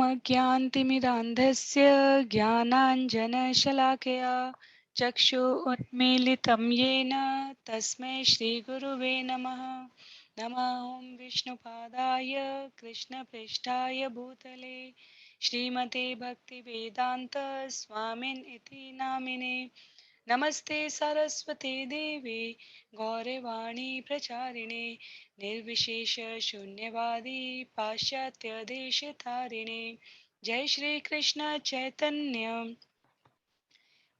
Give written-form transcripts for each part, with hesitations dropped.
ओमज्ञानतिमिरान्धस्य ज्ञानाञ्जनशलाकया चक्षुरुन्मीलितं येन तस्मै श्रीगुरुवे नमः। नमः ॐ विष्णुपादाय कृष्णपृष्ठाय भूतले श्रीमते भक्तिवेदान्त स्वामिन् इति नामिने। नमस्ते सरस्वती देवी गौरवाणी प्रचारिणे निर्विशेष शून्यवादी पाश्चात्य देश तारिणे। जय श्री कृष्ण चैतन्य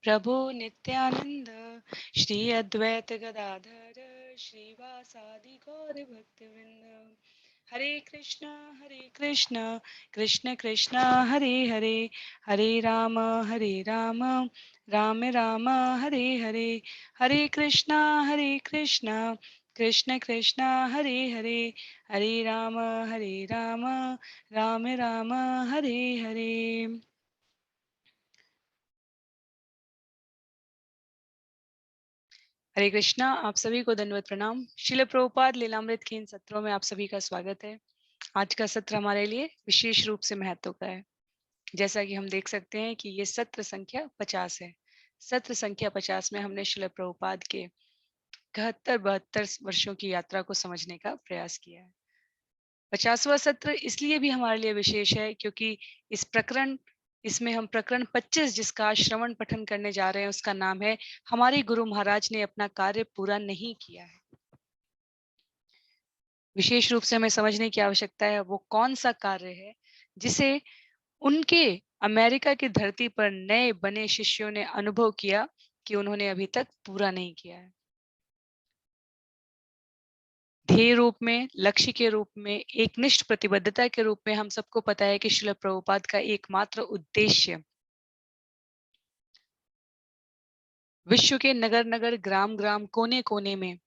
प्रभु नित्यानंद श्री अद्वैत गदाधर श्रीवासादि गौर भक्तवृंद। हरे कृष्ण कृष्ण कृष्ण हरे हरे, हरे राम राम राम हरे हरे, हरे कृष्ण कृष्ण कृष्ण हरे हरे, हरे राम राम राम हरे हरे। हरे कृष्णा। आप सभी को दंडवत प्रणाम। शिल प्रभुपाद लीलामृत के इन सत्रों में आप सभी का स्वागत है। आज का सत्र हमारे लिए विशेष रूप से महत्व का है। जैसा कि हम देख सकते हैं कि ये सत्र संख्या 50 है। सत्र संख्या 50 में हमने शिल प्रभुपाद के 71-72 वर्षों की यात्रा को समझने का प्रयास किया है। 50वां सत्र इसलिए भी हमारे लिए विशेष है क्योंकि इसमें हम प्रकरण 25 जिसका आज श्रवण पठन करने जा रहे हैं उसका नाम है हमारे गुरु महाराज ने अपना कार्य पूरा नहीं किया है। विशेष रूप से हमें समझने की आवश्यकता है वो कौन सा कार्य है जिसे उनके अमेरिका की धरती पर नए बने शिष्यों ने अनुभव किया कि उन्होंने अभी तक पूरा नहीं किया है। ध्येय रूप में, लक्ष्य के रूप में, एक निष्ठ प्रतिबद्धता के रूप में हम सबको पता है कि श्रील प्रभुपाद का एकमात्र उद्देश्य विश्व के नगर नगर, ग्राम ग्राम, कोने कोने में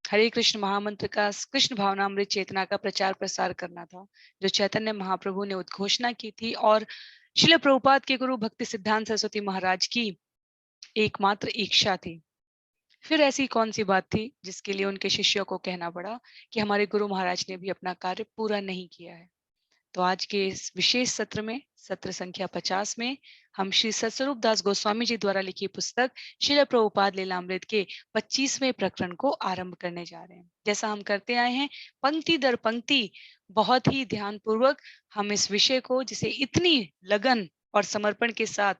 हरे कृष्ण महामंत्र का, कृष्ण भावनामृत चेतना का प्रचार प्रसार करना था, जो चैतन्य महाप्रभु ने उद्घोषणा की थी और श्रील प्रभुपाद के गुरु भक्ति सिद्धांत सरस्वती महाराज की एकमात्र इच्छा थी। फिर ऐसी कौन सी बात थी जिसके लिए उनके शिष्यों को कहना पड़ा कि हमारे गुरु महाराज ने भी अपना कार्य पूरा नहीं किया है। तो आज के इस विशेष सत्र में, सत्र संख्या 50 में, हम श्री सतस्वरूप दास गोस्वामी जी द्वारा लिखी पुस्तक श्रील प्रभुपाद लीलामृत के 25वें प्रकरण को आरंभ करने जा रहे हैं। जैसा हम करते आए हैं, पंक्ति दर पंक्ति बहुत ही ध्यान पूर्वक हम इस विषय को, जिसे इतनी लगन और समर्पण के साथ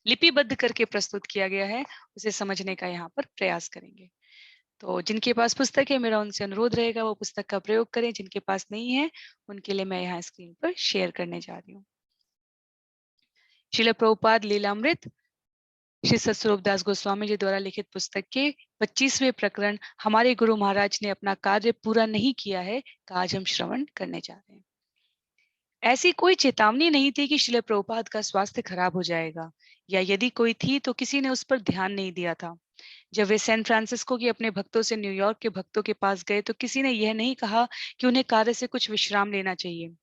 लिपिबद्ध करके प्रस्तुत किया गया है, उसे समझने का यहाँ पर प्रयास करेंगे। तो जिनके पास पुस्तक है मेरा उनसे अनुरोध रहेगा वो पुस्तक का प्रयोग करें। जिनके पास नहीं है उनके लिए मैं यहाँ स्क्रीन पर शेयर करने जा रही हूँ। श्रील प्रभुपाद लीलामृत श्री सतस्वरूप दास गोस्वामी जी द्वारा लिखित पुस्तक के 25वें प्रकरण हमारे गुरु महाराज ने अपना कार्य पूरा नहीं किया है का आज हम श्रवण करने जा रहे हैं। ऐसी कोई चेतावनी नहीं थी कि श्रील प्रभुपाद का स्वास्थ्य खराब हो जाएगा, या यदि कोई थी तो किसी ने उस पर ध्यान नहीं दिया था। जब वे सैन फ्रांसिस्को के अपने भक्तों से न्यूयॉर्क के भक्तों के पास गए तो किसी ने यह नहीं कहा कि उन्हें कार्य से कुछ विश्राम लेना चाहिए।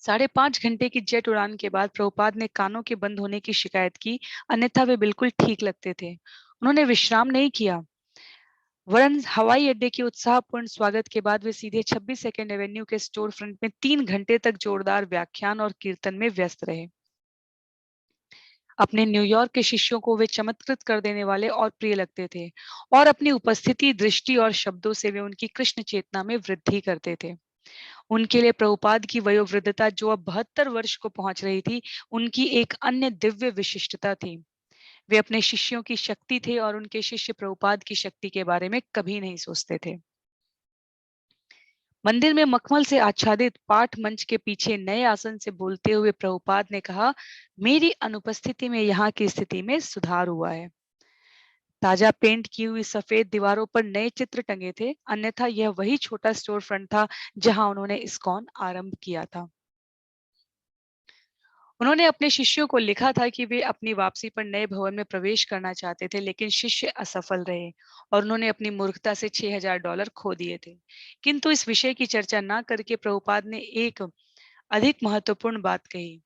5.5 घंटे की जेट उड़ान के बाद प्रभुपाद ने कानों के बंद होने की शिकायत की, अन्यथा वे बिल्कुल ठीक लगते थे। उन्होंने विश्राम नहीं किया, वरन हवाई अड्डे के उत्साहपूर्ण स्वागत के बाद वे सीधे 26 सेकेंड एवेन्यू के स्टोर फ्रंट में 3 घंटे तक जोरदार व्याख्यान और कीर्तन में व्यस्त रहे। अपने न्यूयॉर्क के शिष्यों को वे चमत्कृत कर देने वाले और प्रिय लगते थे, और अपनी उपस्थिति, दृष्टि और शब्दों से वे उनकी कृष्ण चेतना में वृद्धि करते थे। उनके लिए प्रभुपाद की वयोवृद्धता, जो अब 72 वर्ष को पहुंच रही थी, उनकी एक अन्य दिव्य विशिष्टता थी। वे अपने शिष्यों की शक्ति थे और उनके शिष्य प्रभुपाद की शक्ति के बारे में कभी नहीं सोचते थे। मंदिर में मखमल से आच्छादित पाठ मंच के पीछे नए आसन से बोलते हुए प्रभुपाद ने कहा, मेरी अनुपस्थिति में यहाँ की स्थिति में सुधार हुआ है। ताजा पेंट की हुई सफेद दीवारों पर नए चित्र टंगे थे, अन्यथा यह वही छोटा स्टोर फ्रंट था जहां उन्होंने इस्कॉन आरंभ किया था। उन्होंने अपने शिष्यों को लिखा था कि वे अपनी वापसी पर नए भवन में प्रवेश करना चाहते थे, लेकिन शिष्य असफल रहे और उन्होंने अपनी मूर्खता से $6000 खो दिए थे। किंतु इस विषय की चर्चा न करके प्रभुपाद ने एक अधिक महत्वपूर्ण बात कही।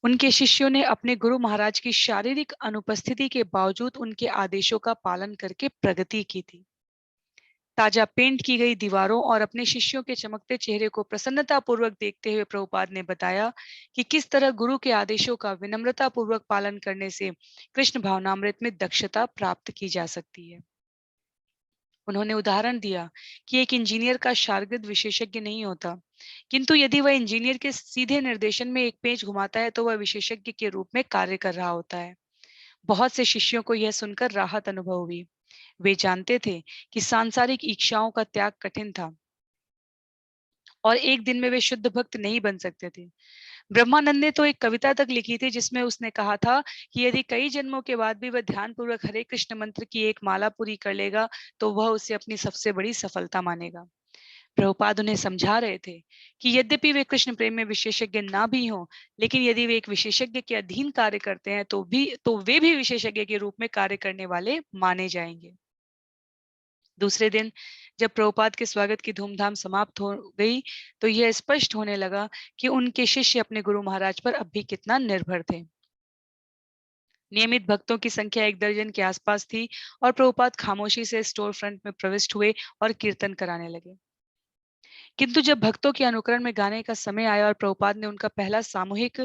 उनके शिष्यों ने अपने गुरु महाराज की शारीरिक अनुपस्थिति के बावजूद उनके आदेशों का पालन करके प्रगति की थी। ताजा पेंट की गई दीवारों और अपने शिष्यों के चमकते चेहरे को प्रसन्नता पूर्वक देखते हुए प्रभुपाद ने बताया कि किस तरह गुरु के आदेशों का विनम्रता पूर्वक पालन करने से कृष्ण भावनामृत में दक्षता प्राप्त की जा सकती है। उन्होंने उदाहरण दिया कि एक इंजीनियर का शागिर्द विशेषज्ञ नहीं होता, किंतु यदि वह इंजीनियर के सीधे निर्देशन में एक पेंच घुमाता है तो वह विशेषज्ञ के रूप में कार्य कर रहा होता है। बहुत से शिष्यों को यह सुनकर राहत अनुभव हुई। वे जानते थे कि सांसारिक इच्छाओं का त्याग कठिन था और एक दिन में वे शुद्ध भक्त नहीं बन सकते थे। ब्रह्मानंद ने तो एक कविता तक लिखी थी जिसमें उसने कहा था कि यदि कई जन्मों के बाद भी वह ध्यानपूर्वक हरे कृष्ण मंत्र की एक माला पूरी कर लेगा तो वह उसे अपनी सबसे बड़ी सफलता मानेगा। प्रभुपाद उन्हें समझा रहे थे कि यद्यपि वे कृष्ण प्रेम में विशेषज्ञ ना भी हों, लेकिन यदि वे एक विशेषज्ञ के अधीन कार्य करते हैं तो वे भी विशेषज्ञ के रूप में कार्य करने वाले माने जाएंगे। दूसरे दिन जब प्रभुपाद के स्वागत की धूमधाम समाप्त हो गई तो यह स्पष्ट होने लगा कि उनके शिष्य अपने गुरु महाराज पर अब भी कितना निर्भर थे। नियमित भक्तों की संख्या 1 दर्जन के आसपास थी और प्रभुपाद खामोशी से स्टोर फ्रंट में प्रविष्ट हुए और कीर्तन कराने लगे। किंतु जब भक्तों के अनुकरण में गाने का समय आया और प्रभुपाद ने उनका पहला सामूहिक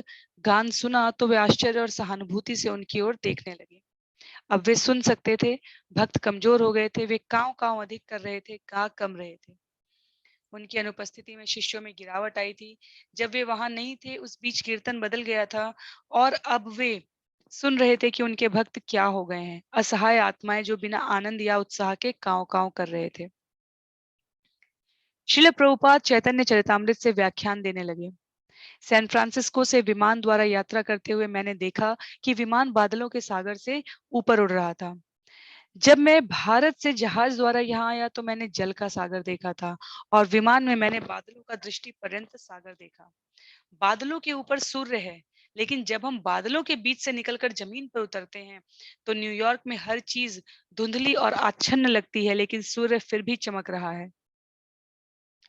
गान सुना तो वे आश्चर्य और सहानुभूति से उनकी ओर देखने लगे। अब वे सुन सकते थे। भक्त कमजोर हो गए थे, वे कांव कांव अधिक कर रहे थे, गा कम रहे थे। उनकी अनुपस्थिति में शिष्यों में गिरावट आई थी। जब वे वहां नहीं थे उस बीच कीर्तन बदल गया था और अब वे सुन रहे थे कि उनके भक्त क्या हो गए हैं, असहाय आत्माएं जो बिना आनंद या उत्साह के कांव कांव कर रहे थे। श्रील प्रभुपाद चैतन्य चरितामृत से व्याख्यान देने लगे। सैन फ्रांसिस्को से विमान द्वारा यात्रा करते हुए मैंने देखा कि विमान बादलों के सागर से ऊपर उड़ रहा था। जब मैं भारत से जहाज द्वारा यहाँ आया तो मैंने जल का सागर देखा था और विमान में मैंने बादलों का दृष्टि पर्यंत सागर देखा। बादलों के ऊपर सूर्य है, लेकिन जब हम बादलों के बीच से निकलकर जमीन पर उतरते हैं तो न्यूयॉर्क में हर चीज धुंधली और आच्छन्न लगती है, लेकिन सूर्य फिर भी चमक रहा है।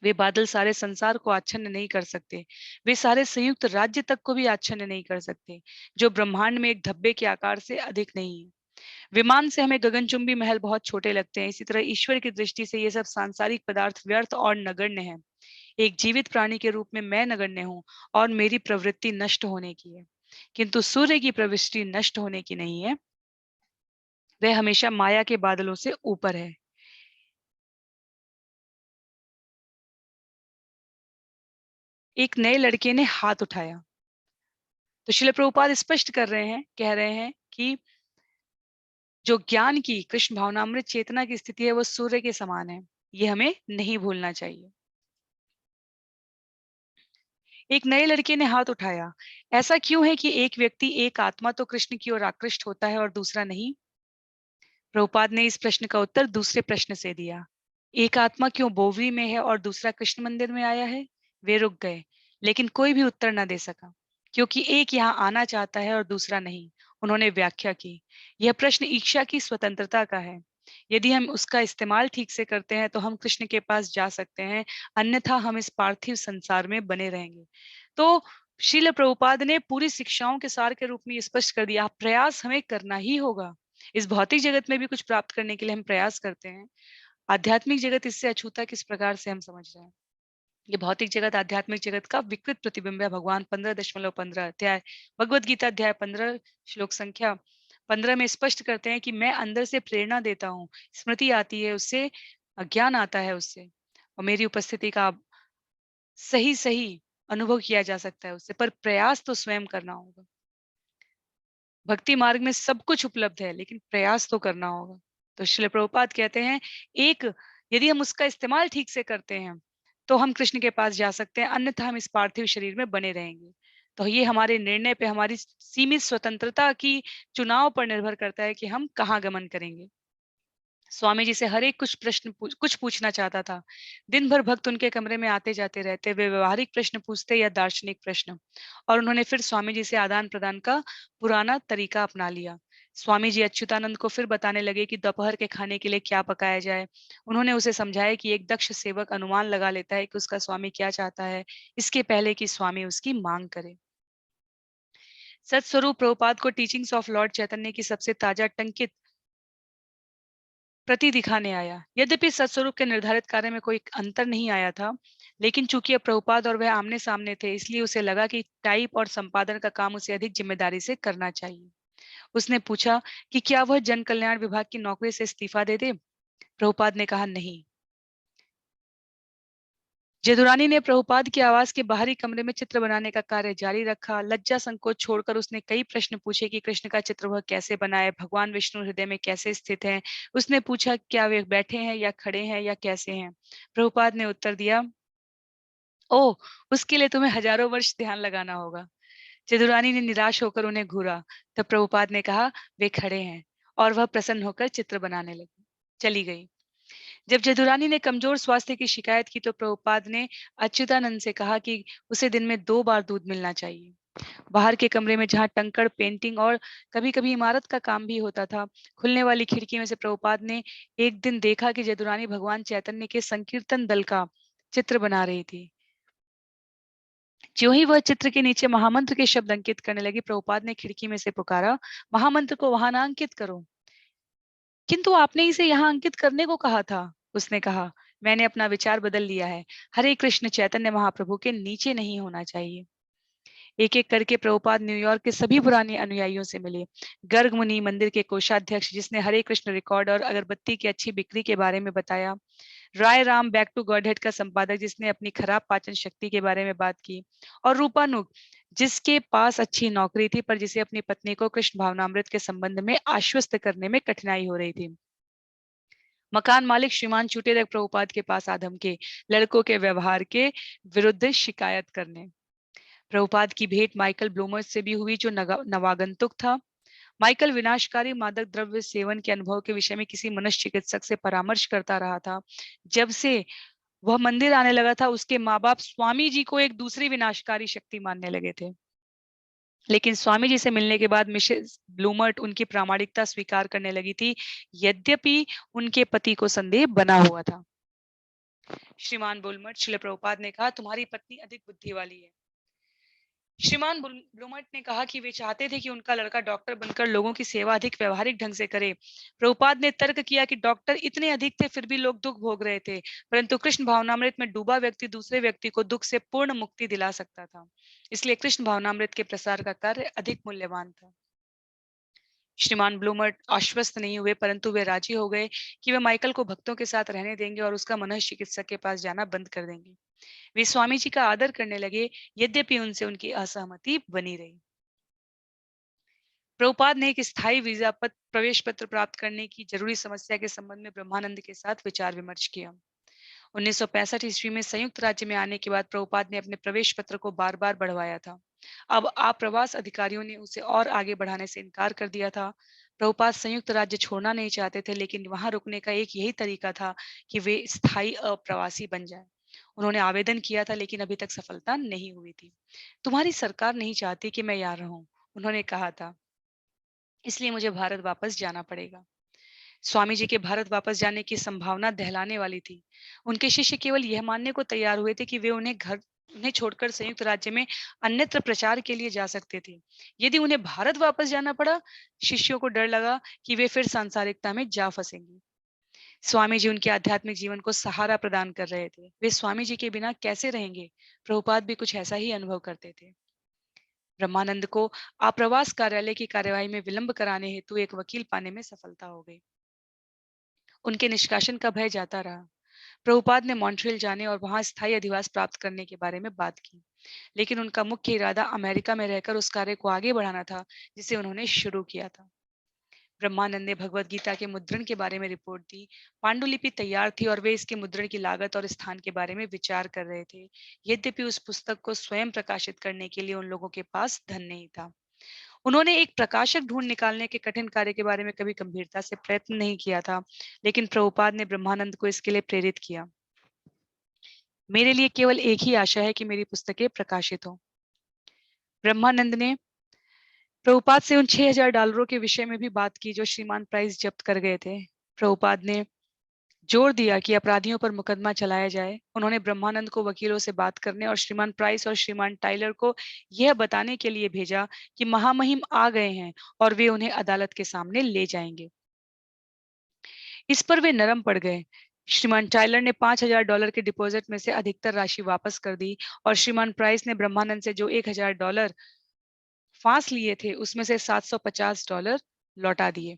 वे बादल सारे संसार को आच्छन्न नहीं कर सकते, वे सारे संयुक्त राज्य तक को भी आच्छन्न नहीं कर सकते, जो ब्रह्मांड में एक धब्बे के आकार से अधिक नहीं है। विमान से हमें गगनचुंबी महल बहुत छोटे लगते हैं, इसी तरह ईश्वर की दृष्टि से ये सब सांसारिक पदार्थ व्यर्थ और नगण्य है। एक जीवित प्राणी के रूप में मैं नगण्य हूँ और मेरी प्रवृत्ति नष्ट होने की है, किंतु सूर्य की प्रवृत्ति नष्ट होने की नहीं है। वह हमेशा माया के बादलों से ऊपर है। एक नए लड़के ने हाथ उठाया। तो श्रील प्रभुपाद स्पष्ट कर रहे हैं, कह रहे हैं कि जो ज्ञान की कृष्ण भावनामृत चेतना की स्थिति है वो सूर्य के समान है। ये हमें नहीं भूलना चाहिए। एक नए लड़के ने हाथ उठाया। ऐसा क्यों है कि एक व्यक्ति, एक आत्मा तो कृष्ण की ओर आकृष्ट होता है और दूसरा नहीं? प्रभुपाद ने इस प्रश्न का उत्तर दूसरे प्रश्न से दिया। एक आत्मा क्यों बोवरी में है और दूसरा कृष्ण मंदिर में आया है? वे रुक गए, लेकिन कोई भी उत्तर न दे सका, क्योंकि एक यहाँ आना चाहता है और दूसरा नहीं। उन्होंने व्याख्या की, यह प्रश्न इच्छा की स्वतंत्रता का है। यदि हम उसका इस्तेमाल ठीक से करते हैं तो हम कृष्ण के पास जा सकते हैं, अन्यथा हम इस पार्थिव संसार में बने रहेंगे। तो श्रील प्रभुपाद ने पूरी शिक्षाओं के सार के रूप में ये स्पष्ट कर दिया, प्रयास हमें करना ही होगा। इस भौतिक जगत में भी कुछ प्राप्त करने के लिए हम प्रयास करते हैं। आध्यात्मिक जगत इससे अछूता किस प्रकार से हम समझ रहे हैं? ये भौतिक जगत आध्यात्मिक जगत का विकृत प्रतिबिंब है। भगवान 15.15 अध्याय भगवद गीता अध्याय 15 श्लोक संख्या 15 में स्पष्ट करते हैं कि मैं अंदर से प्रेरणा देता हूँ, स्मृति आती है उससे, ज्ञान आता है उससे, और मेरी उपस्थिति का सही सही अनुभव किया जा सकता है उससे, पर प्रयास तो स्वयं करना होगा। भक्ति मार्ग में सब कुछ उपलब्ध है, लेकिन प्रयास तो करना होगा। तो श्रील प्रभुपाद कहते हैं, एक यदि हम उसका इस्तेमाल ठीक से करते हैं तो हम कृष्ण के पास जा सकते हैं, अन्यथा हम इस पार्थिव शरीर में बने रहेंगे। तो ये हमारे निर्णय पे, हमारी सीमित स्वतंत्रता की चुनाव पर निर्भर करता है कि हम कहाँ गमन करेंगे। स्वामी जी से हर एक कुछ पूछना चाहता था। दिन भर भक्त उनके कमरे में आते जाते रहते, वे व्यवहारिक प्रश्न पूछते या दार्शनिक प्रश्न, और उन्होंने फिर स्वामी जी से आदान प्रदान का पुराना तरीका अपना लिया। स्वामी जी अच्युतानंद को फिर बताने लगे कि दोपहर के खाने के लिए क्या पकाया जाए। उन्होंने उसे समझाया कि एक दक्ष सेवक अनुमान लगा लेता है कि उसका स्वामी क्या चाहता है, इसके पहले कि स्वामी उसकी मांग करे। सत्स्वरूप प्रभुपाद को टीचिंग्स ऑफ लॉर्ड चैतन्य की सबसे ताजा टंकित प्रति दिखाने आया। यद्यपि सत्स्वरूप के निर्धारित कार्य में कोई अंतर नहीं आया था, लेकिन चूंकि अब प्रभुपाद और वह आमने सामने थे, इसलिए उसे लगा कि टाइप और संपादन का काम उसे अधिक जिम्मेदारी से करना चाहिए। उसने पूछा कि क्या वह जन कल्याण विभाग की नौकरी से इस्तीफा दे दे। प्रभुपाद ने कहा नहीं। जदुरानी ने प्रभुपाद की आवास के बाहरी कमरे में चित्र बनाने का कार्य जारी रखा। लज्जा संकोच छोड़कर उसने कई प्रश्न पूछे कि कृष्ण का चित्र वह कैसे बनाए, भगवान विष्णु हृदय में कैसे स्थित हैं। उसने पूछा क्या वे बैठे हैं या खड़े हैं या कैसे हैं। प्रभुपाद ने उत्तर दिया, ओह, उसके लिए तुम्हें हजारों वर्ष ध्यान लगाना होगा। जदुरानी ने निराश होकर उन्हें घूरा। तब प्रभुपाद ने कहा, वे खड़े हैं, और वह प्रसन्न होकर चित्र बनाने लगी। चली गई। जब जदुरानी ने कमजोर स्वास्थ्य की शिकायत की तो प्रभुपाद ने अच्युतानंद से कहा कि उसे दिन में 2 बार दूध मिलना चाहिए। बाहर के कमरे में जहां टंकड़, पेंटिंग और कभी कभी इमारत का काम भी होता था, खुलने वाली खिड़की में से प्रभुपाद ने एक दिन देखा कि जदुरानी भगवान चैतन्य के संकीर्तन दल का चित्र बना रही थी। ज्यों ही वह चित्र के नीचे महामंत्र के शब्द अंकित करने लगी, प्रभुपाद ने खिड़की में से पुकारा, महामंत्र को वहां ना अंकित करो। किंतु आपने इसे यहाँ अंकित करने को कहा था। उसने कहा, मैंने अपना विचार बदल लिया है। हरे कृष्ण चैतन्य महाप्रभु के नीचे नहीं होना चाहिए। एक एक करके प्रभुपाद न्यूयॉर्क के सभी पुराने अनुयायियों से मिले। गर्ग मुनि मंदिर के कोषाध्यक्ष जिसने हरे कृष्ण रिकॉर्ड और अगरबत्ती की अच्छी बिक्री के बारे में बताया, राय राम बैक टू गॉडहेड का संपादक जिसने अपनी खराब पाचन शक्ति के बारे में बात की, और रूपानुग जिसके पास अच्छी नौकरी थी पर जिसे अपनी पत्नी को कृष्ण भावनामृत के संबंध में आश्वस्त करने में कठिनाई हो रही थी। मकान मालिक श्रीमान छूटे तक प्रभुपाद के पास आधम के लड़कों के व्यवहार के विरुद्ध शिकायत करने। प्रभुपाद की भेंट माइकल ब्लूमर से भी हुई जो नवागंतुक था। माइकल विनाशकारी मादक द्रव्य सेवन के अनुभव के विषय में किसी मनुष्य चिकित्सक से परामर्श करता रहा था। जब से वह मंदिर आने लगा था, उसके माँ बाप स्वामी जी को एक दूसरी विनाशकारी शक्ति मानने लगे थे। लेकिन स्वामी जी से मिलने के बाद मिसेस ब्लूमर्ट उनकी प्रामाणिकता स्वीकार करने लगी थी, यद्यपि उनके पति को संदेह बना हुआ था। श्रीमान बुलमर्ट, श्रील प्रभुपाद ने कहा, तुम्हारी पत्नी अधिक बुद्धि वाली है। श्रीमान ब्लूमर्ट ने कहा कि वे चाहते थे कि उनका लड़का डॉक्टर बनकर लोगों की सेवा अधिक व्यवहारिक ढंग से करे। प्रभुपाद ने तर्क किया कि डॉक्टर इतने अधिक थे फिर भी लोग दुख भोग रहे थे, परंतु कृष्ण भावनामृत में डूबा व्यक्ति दूसरे व्यक्ति को दुख से पूर्ण मुक्ति दिला सकता था, इसलिए कृष्ण भावनामृत के प्रसार का कार्य अधिक मूल्यवान था। श्रीमान ब्लूमर्ट आश्वस्त नहीं हुए, परंतु वे राजी हो गए कि वे माइकल को भक्तों के साथ रहने देंगे और उसका मनोचिकित्सक चिकित्सक के पास जाना बंद कर देंगे। वे स्वामी जी का आदर करने लगे, यद्यपि उनसे उनकी असहमति बनी रही। प्रभुपाद ने एक स्थायी वीजा पत्र प्रवेश पत्र प्राप्त करने की जरूरी समस्या के संबंध में ब्रह्मानंद के साथ विचार विमर्श किया। 1965 ईस्वी में संयुक्त राज्य में आने के बाद प्रभुपाद ने अपने प्रवेश पत्र को बार बार बढ़वाया था। अब आप्रवास अधिकारियों ने उसे और आगे बढ़ाने से इनकार कर दिया था। प्रभुपाद संयुक्त राज्य छोड़ना नहीं चाहते थे, लेकिन वहां रुकने का एक यही तरीका था कि वे स्थायी अप्रवासी बन जाएं। उन्होंने आवेदन किया था, लेकिन अभी तक सफलता नहीं हुई थी। तुम्हारी सरकार नहीं चाहती कि मैं यहाँ रहूं, उन्होंने कहा था, इसलिए मुझे भारत वापस जाना पड़ेगा। स्वामी जी के भारत वापस जाने की संभावना दहलाने वाली थी। उनके शिष्य केवल यह मानने को तैयार हुए थे कि वे उन्हें छोड़कर संयुक्त राज्य में अन्यत्र प्रचार के लिए जा सकते थे। यदि उन्हें भारत वापस जाना पड़ा, शिष्यों को डर लगा कि वे फिर सांसारिकता में जा फंसेंगे। स्वामी जी उनके आध्यात्मिक जीवन को सहारा प्रदान कर रहे थे। वे स्वामी जी के बिना कैसे रहेंगे? प्रभुपाद भी कुछ ऐसा ही अनुभव करते थे। ब्रह्मानंद को आप्रवास कार्यालय की कार्यवाही में विलंब कराने हेतु एक वकील पाने में सफलता हो गई। उनके निष्कासन का भय जाता रहा। प्रभुपाद ने मॉन्ट्रियल जाने और वहां स्थायी अधिवास प्राप्त करने के बारे में बात की, लेकिन उनका मुख्य इरादा अमेरिका में रहकर उस कार्य को आगे बढ़ाना था जिसे उन्होंने शुरू किया था। ब्रह्मानंद ने भगवत गीता के मुद्रण के बारे में रिपोर्ट दी। पांडुलिपि तैयार थी और वे इसके मुद्रण की लागत और स्थान के बारे में विचार कर रहे थे। यद्यपि उस पुस्तक को स्वयं प्रकाशित करने के लिए उन लोगों के पास धन नहीं था। उन्होंने एक प्रकाशक ढूंढ निकालने के कठिन कार्य के बारे में कभी गंभीरता से प्रयत्न नहीं किया था, लेकिन प्रभुपाद ने ब्रह्मानंद को इसके लिए प्रेरित किया। मेरे लिए केवल एक ही आशा है कि मेरी पुस्तकें प्रकाशित हों। ब्रह्मानंद ने प्रभुपाद से उन $6000 के विषय में भी बात की जो श्रीमान प्राइस जब्त कर गए थे। प्रभुपाद ने जोर दिया कि अपराधियों पर मुकदमा चलाया जाए। उन्होंने ब्रह्मानंद को वकीलों से बात करने और श्रीमान प्राइस और श्रीमान टाइलर को यह बताने के लिए भेजा कि महामहिम आ गए हैं और वे उन्हें अदालत के सामने ले जाएंगे। इस पर वे नरम पड़ गए। श्रीमान टाइलर ने $5,000 के डिपॉजिट में से अधिकतर राशि वापस कर दी और श्रीमान प्राइस ने ब्रह्मानंद से जो $1,000 फांस लिए थे उसमें से $750 लौटा दिए।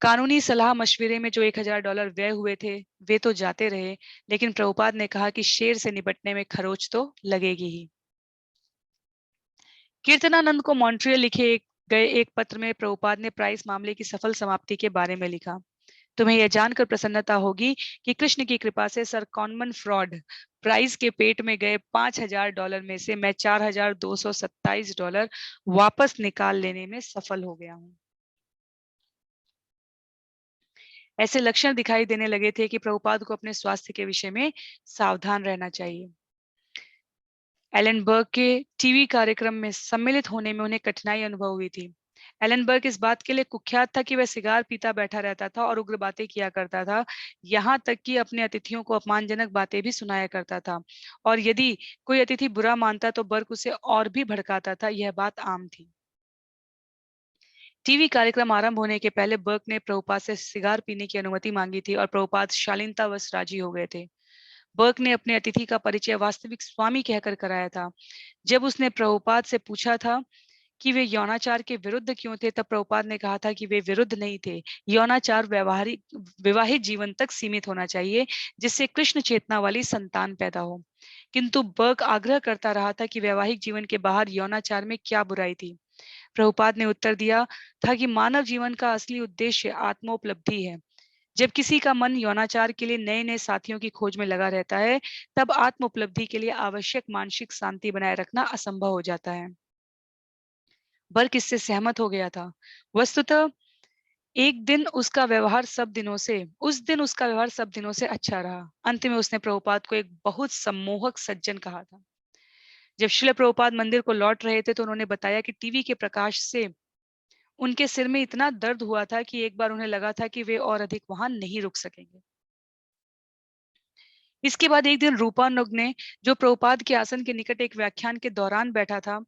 कानूनी सलाह मशविरे में जो $1,000 व्यय हुए थे वे तो जाते रहे, लेकिन प्रभुपाद ने कहा कि शेर से निपटने में खरोच तो लगेगी ही। कीर्तनानंद को मॉन्ट्रियल लिखे गए एक पत्र में प्रभुपाद ने प्राइस मामले की सफल समाप्ति के बारे में लिखा। तुम्हें यह जानकर प्रसन्नता होगी कि कृष्ण की कृपा से सर कॉनमन फ्रॉड प्राइस के पेट में गए $5,000 में से मैं $4,227 वापस निकाल लेने में सफल हो गया हूं। ऐसे लक्षण दिखाई देने लगे थे कि प्रभुपाद को अपने स्वास्थ्य के विषय में सावधान रहना चाहिए। एलन बर्ग के टीवी कार्यक्रम में सम्मिलित होने में उन्हें कठिनाई अनुभव हुई थी। एलन बर्ग इस बात के लिए कुख्यात था कि वह सिगार पीता बैठा रहता था और उग्र बातें किया करता था, यहाँ तक कि अपने अतिथियों को अपमानजनक बातें भी सुनाया करता था, और यदि कोई अतिथि बुरा मानता तो बर्ग उसे और भी भड़काता था। यह बात आम थी। टीवी कार्यक्रम आरंभ होने के पहले बर्ग ने प्रभुपाद से सिगार पीने की अनुमति मांगी थी और प्रभुपाद शालीनतावश राजी हो गए थे। बर्ग ने अपने अतिथि का परिचय वास्तविक स्वामी कहकर कराया था। जब उसने प्रभुपाद से पूछा था कि वे यौनाचार के विरुद्ध क्यों थे, तब प्रभुपाद ने कहा था कि वे विरुद्ध नहीं थे। यौनाचार व्यवहारिक विवाहित जीवन तक सीमित होना चाहिए जिससे कृष्ण चेतना वाली संतान पैदा हो। किंतु बर्ग आग्रह करता रहा था कि वैवाहिक जीवन के बाहर यौनाचार में क्या बुराई थी। प्रभुपाद ने उत्तर दिया था कि मानव जीवन का असली उद्देश्य आत्मोपलब्धि है। जब किसी का मन यौनाचार के लिए नए नए साथियों की खोज में लगा रहता है, तब आत्मोपलब्धि के लिए आवश्यक मानसिक शांति बनाए रखना असंभव हो जाता है। बर्ग इससे सहमत हो गया था। वस्तुतः एक दिन उसका व्यवहार सब दिनों से उस दिन उसका व्यवहार सब दिनों से अच्छा रहा। अंत में उसने प्रभुपाद को एक बहुत सम्मोहक सज्जन कहा था। जब श्रील प्रभुपाद मंदिर को लौट रहे थे तो उन्होंने बताया कि टीवी के प्रकाश से उनके सिर में इतना दर्द हुआ था कि एक बार उन्हें लगा था कि वे और अधिक वहां नहीं रुक सकेंगे। इसके बाद एक दिन रूपानुग ने, जो प्रभुपाद के आसन के निकट एक व्याख्यान के दौरान बैठा था,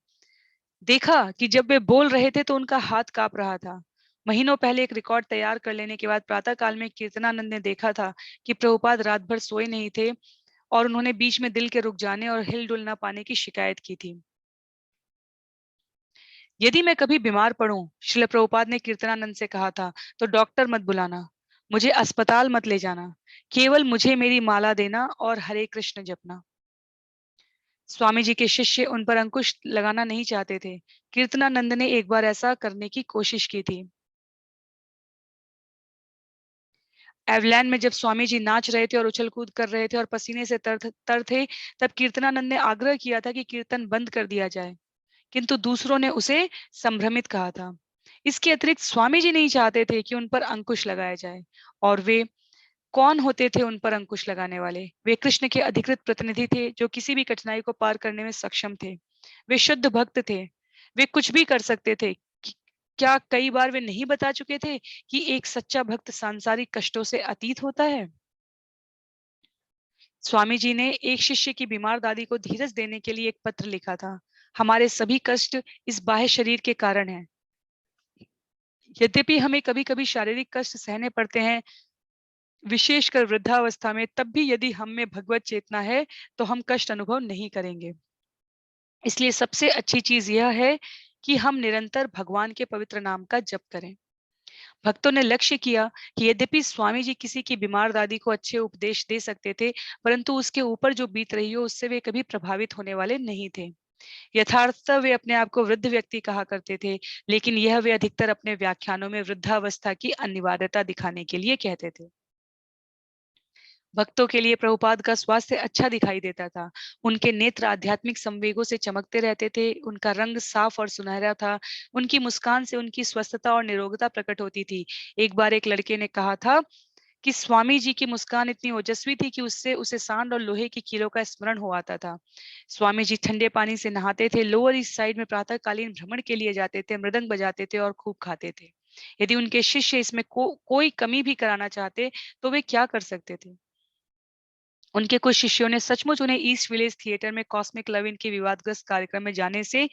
देखा कि जब वे बोल रहे थे तो उनका हाथ कांप रहा था। महीनों पहले एक रिकॉर्ड तैयार कर लेने के बाद प्रातः काल में कीर्तनानंद ने देखा था कि प्रभुपाद रात भर सोए नहीं थे और उन्होंने बीच में दिल के रुक जाने और हिलडुल न पाने की शिकायत की थी। यदि मैं कभी बीमार पड़ूं, श्रील प्रभुपाद ने कीर्तनानंद से कहा था, तो डॉक्टर मत बुलाना, मुझे अस्पताल मत ले जाना, केवल मुझे मेरी माला देना और हरे कृष्ण जपना। स्वामी जी के शिष्य उन पर अंकुश लगाना नहीं चाहते थे। कीर्तनानंद ने एक बार ऐसा करने की कोशिश की थी। एवलैन में जब स्वामी जी नाच रहे थे और उछल कूद कर रहे थे और पसीने से तर तर थे, तब कीर्तनानंद ने आग्रह किया था कि कीर्तन बंद कर दिया जाए, किंतु दूसरों ने उसे संभ्रमित कहा था। इसके अतिरिक्त स्वामी जी नहीं चाहते थे कि उन पर अंकुश लगाया जाए। और वे कौन होते थे उन पर अंकुश लगाने वाले? वे कृष्ण के अधिकृत प्रतिनिधि थे जो किसी भी कठिनाई को पार करने में सक्षम थे। वे शुद्ध भक्त थे। वे कुछ भी कर सकते थे। क्या कई बार वे नहीं बता चुके थे कि एक सच्चा भक्त सांसारिक कष्टों से अतीत होता है? स्वामी जी ने एक शिष्य की बीमार दादी को धीरज देने के लिए एक पत्र लिखा था। हमारे सभी कष्ट इस बाह्य शरीर के कारण हैं। यद्यपि हमें कभी कभी शारीरिक कष्ट सहने पड़ते हैं, विशेषकर वृद्धावस्था में, तब भी यदि हम में भगवत चेतना है तो हम कष्ट अनुभव नहीं करेंगे। इसलिए सबसे अच्छी चीज यह है कि हम निरंतर भगवान के पवित्र नाम का जप करें। भक्तों ने लक्ष्य किया कि यद्यपि स्वामी जी किसी की बीमार दादी को अच्छे उपदेश दे सकते थे, परंतु उसके ऊपर जो बीत रही हो उससे वे कभी प्रभावित होने वाले नहीं थे। यथार्थतः वे अपने आप को वृद्ध व्यक्ति कहा करते थे, लेकिन यह वे अधिकतर अपने व्याख्यानों में वृद्धावस्था की अनिवार्यता दिखाने के लिए कहते थे। भक्तों के लिए प्रभुपाद का स्वास्थ्य अच्छा दिखाई देता था। उनके नेत्र आध्यात्मिक संवेगों से चमकते रहते थे। उनका रंग साफ और सुनहरा था। उनकी मुस्कान से उनकी स्वस्थता और निरोगता प्रकट होती थी। एक बार एक लड़के ने कहा था कि स्वामी जी की मुस्कान इतनी ओजस्वी थी कि उससे उसे सांड और लोहे की कीलों का स्मरण हो आता था। स्वामी जी ठंडे पानी से नहाते थे, लोअर ईस्ट साइड में प्रातःकालीन भ्रमण के लिए जाते थे, मृदंग बजाते थे और खूब खाते थे। यदि उनके शिष्य इसमें कोई कमी भी कराना चाहते तो वे क्या कर सकते थे? उनके कुछ शिष्यों ने सचमुच उन्हें ईस्ट विलेज थिएटर में कॉस्मिक लव इन के विवादग्रस्त कार्यक्रम में जाने से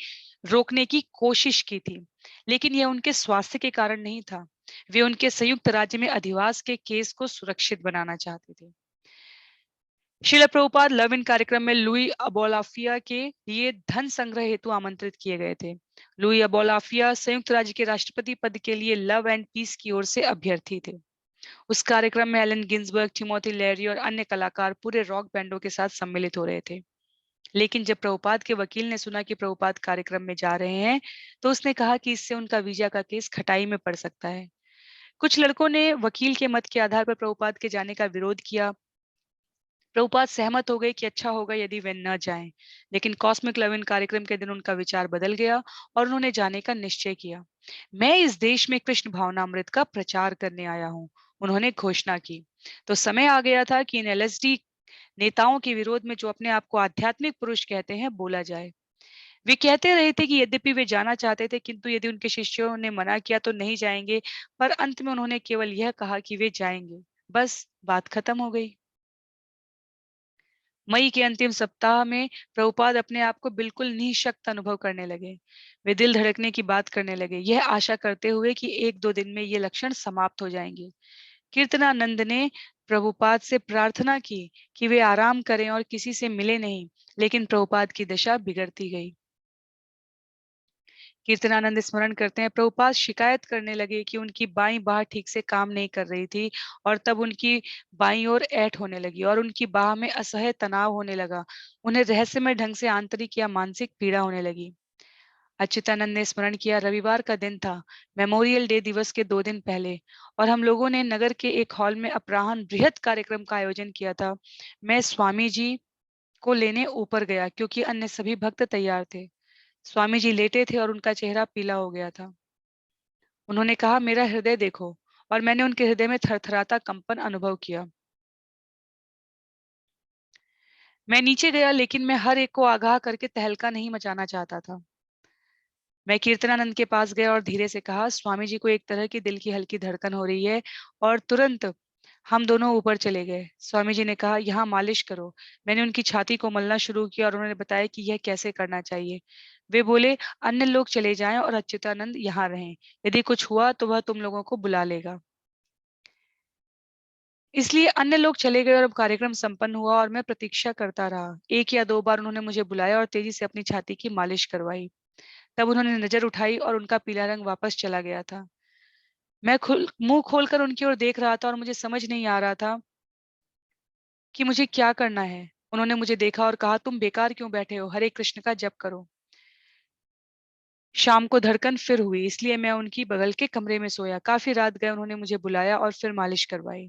रोकने की कोशिश की थी, लेकिन यह उनके स्वास्थ्य के कारण नहीं था। वे उनके संयुक्त राज्य में अधिवास के केस को सुरक्षित बनाना चाहते थे। श्रील प्रभुपाद लव इन कार्यक्रम में लुई अबोलाफिया के लिए धन संग्रह हेतु आमंत्रित किए गए थे। लुई अबोलाफिया संयुक्त राज्य के राष्ट्रपति पद के लिए लव एंड पीस की ओर से अभ्यर्थी थे। उस कार्यक्रम में एलन गिन्सबर्ग, टिमोथी लेरी और अन्य कलाकार पूरे रॉक बैंडों के साथ सम्मिलित हो रहे थे। लेकिन जब प्रभुपाद के वकील ने सुना कि प्रभुपाद कार्यक्रम में जा रहे हैं, तो उसने कहा कि इससे उनका वीजा का केस खटाई में पड़ सकता है। कुछ लड़कों ने वकील के मत के आधार पर प्रभुपाद के जाने का विरोध किया। प्रभुपाद सहमत हो गए कि अच्छा होगा यदि वे न जाएं, लेकिन कॉस्मिक लव इन कार्यक्रम के दिन उनका विचार बदल गया और उन्होंने जाने का निश्चय किया। मैं इस देश में कृष्ण भावनामृत का प्रचार करने आया हूँ, उन्होंने घोषणा की। तो समय आ गया था कि इन एलएसडी नेताओं के विरोध में, जो अपने आप को आध्यात्मिक पुरुष कहते हैं, बोला जाए। वे कहते रहे थे कि यद्यपि वे जाना चाहते थे, किंतु यदि उनके शिष्यों ने मना किया तो नहीं जाएंगे। पर अंत में उन्होंने केवल यह कहा कि वे जाएंगे। बस बात खत्म हो गई। मई के अंतिम सप्ताह में प्रभुपाद अपने आप को बिल्कुल निःशक्त अनुभव करने लगे। वे दिल धड़कने की बात करने लगे, यह आशा करते हुए कि एक दो दिन में ये लक्षण समाप्त हो जाएंगे। कीर्तनानंद ने प्रभुपाद से प्रार्थना की कि वे आराम करें और किसी से मिले नहीं, लेकिन प्रभुपाद की दशा बिगड़ती गई। कीर्तनानंद स्मरण करते हैं, प्रभुपाद शिकायत करने लगे कि उनकी बाईं बाह ठीक से काम नहीं कर रही थी और तब उनकी बाईं ओर ऐंठ होने लगी और उनकी बाह में असह्य तनाव होने लगा। उन्हें रहस्यमय ढंग से आंतरिक या मानसिक पीड़ा होने लगी। अच्युतानंद ने स्मरण किया, रविवार का दिन था, मेमोरियल डे दिवस के 2 दिन पहले, और हम लोगों ने नगर के एक हॉल में अपराह्न बृहत कार्यक्रम का आयोजन किया था। मैं स्वामी जी को लेने ऊपर गया क्योंकि अन्य सभी भक्त तैयार थे। स्वामी जी लेटे थे और उनका चेहरा पीला हो गया था। उन्होंने कहा, मेरा हृदय देखो, और मैंने उनके हृदय में थरथराता कंपन अनुभव किया। मैं नीचे गया, लेकिन मैं हर एक को आगाह करके तहलका नहीं मचाना चाहता था। मैं कीर्तनानंद के पास गया और धीरे से कहा, स्वामी जी को एक तरह की दिल की हल्की धड़कन हो रही है। और तुरंत हम दोनों ऊपर चले गए। स्वामी जी ने कहा, यहाँ मालिश करो। मैंने उनकी छाती को मलना शुरू किया और उन्होंने बताया कि यह कैसे करना चाहिए। वे बोले, अन्य लोग चले जाएं और अच्युतानंद यहाँ रहें। यदि कुछ हुआ तो वह तुम लोगों को बुला लेगा। इसलिए अन्य लोग चले गए और अब कार्यक्रम संपन्न हुआ और मैं प्रतीक्षा करता रहा। 1 या 2 बार उन्होंने मुझे बुलाया और तेजी से अपनी छाती की मालिश करवाई। तब उन्होंने नजर उठाई और उनका पीला रंग वापस चला गया था। मैं मुंह खोलकर उनकी ओर देख रहा था और मुझे समझ नहीं आ रहा था कि मुझे क्या करना है। उन्होंने मुझे देखा और कहा, तुम बेकार क्यों बैठे हो, हरे कृष्ण का जप करो। शाम को धड़कन फिर हुई, इसलिए मैं उनकी बगल के कमरे में सोया। काफी रात गए, उन्होंने मुझे बुलाया और फिर मालिश करवाई।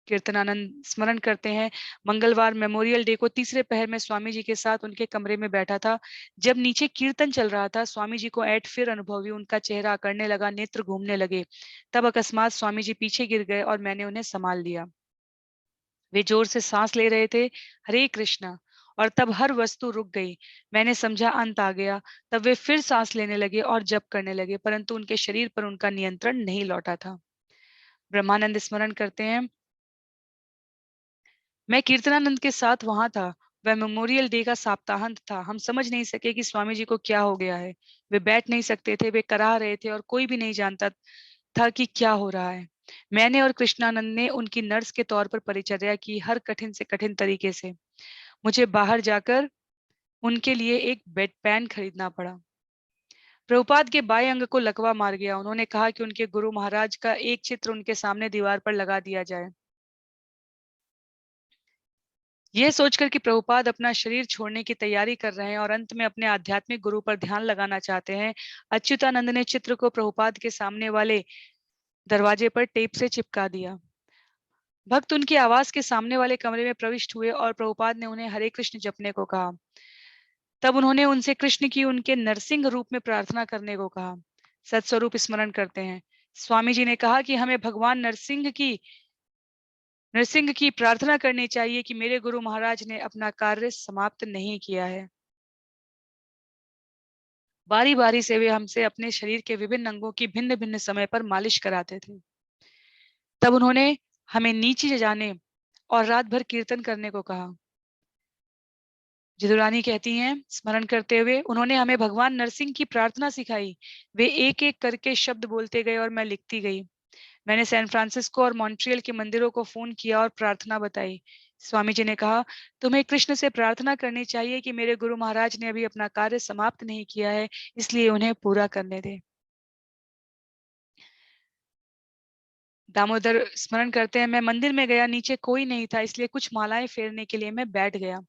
कीर्तनानंद स्मरण करते हैं, मंगलवार मेमोरियल डे को तीसरे पहर में स्वामी जी के साथ उनके कमरे में बैठा था। जब नीचे कीर्तन चल रहा था, स्वामी जी को ऐंठ फिर अनुभव हुई। उनका चेहरा अकड़ने लगा, नेत्र घूमने लगे। तब अकस्मात स्वामी जी पीछे गिर गए और मैंने उन्हें संभाल लिया। वे जोर से सांस ले रहे थे, हरे कृष्णा। और तब हर वस्तु रुक गई। मैंने समझा अंत आ गया। तब वे फिर सांस लेने लगे और जप करने लगे, परंतु उनके शरीर पर उनका नियंत्रण नहीं लौटा था। ब्रह्मानंद स्मरण करते हैं, मैं कीर्तनानंद के साथ वहां था। वह मेमोरियल डे का सप्ताहांत था। हम समझ नहीं सके कि स्वामी जी को क्या हो गया है। वे बैठ नहीं सकते थे, वे कराह रहे थे और कोई भी नहीं जानता था कि क्या हो रहा है। मैंने और कृष्णानंद ने उनकी नर्स के तौर पर परिचर्या की, हर कठिन से कठिन तरीके से। मुझे बाहर जाकर उनके लिए एक बेड पैन खरीदना पड़ा। प्रभुपाद के बाएं अंग को लकवा मार गया। उन्होंने कहा कि उनके गुरु महाराज का एक चित्र उनके सामने दीवार पर लगा दिया जाए। यह सोचकर कि प्रभुपाद अपना शरीर छोड़ने की तैयारी कर रहे हैं और अंत में अपने आध्यात्मिक गुरु पर ध्यान लगाना चाहते हैं, अच्युतानंद ने चित्र को प्रभुपाद के सामने वाले दरवाजे पर टेप से चिपका दिया। भक्त उनकी आवाज के सामने वाले कमरे में प्रविष्ट हुए और प्रभुपाद ने उन्हें हरे कृष्ण जपने को कहा। तब उन्होंने उनसे कृष्ण की उनके नरसिंह रूप में प्रार्थना करने को कहा। सत्स्वरूप स्मरण करते हैं, स्वामी जी ने कहा कि हमें भगवान नरसिंह की प्रार्थना करनी चाहिए कि मेरे गुरु महाराज ने अपना कार्य समाप्त नहीं किया है। बारी बारी से वे हमसे अपने शरीर के विभिन्न अंगों की भिन्न भिन्न समय पर मालिश कराते थे। तब उन्होंने हमें नीचे जाने और रात भर कीर्तन करने को कहा। जदुरानी कहती हैं, स्मरण करते हुए, उन्होंने हमें भगवान नरसिंह की प्रार्थना सिखाई। वे एक एक करके शब्द बोलते गए और मैं लिखती गई। मैंने सैन फ्रांसिस्को और मॉन्ट्रियल के मंदिरों को फोन किया और प्रार्थना बताई। स्वामी जी ने कहा, तुम्हें कृष्ण से प्रार्थना करनी चाहिए कि मेरे गुरु महाराज ने अभी अपना कार्य समाप्त नहीं किया है, इसलिए उन्हें पूरा करने दे। दामोदर स्मरण करते हैं, मैं मंदिर में गया, नीचे कोई नहीं था, इसलिए कुछ मालाएं फेरने के लिए मैं बैठ गया।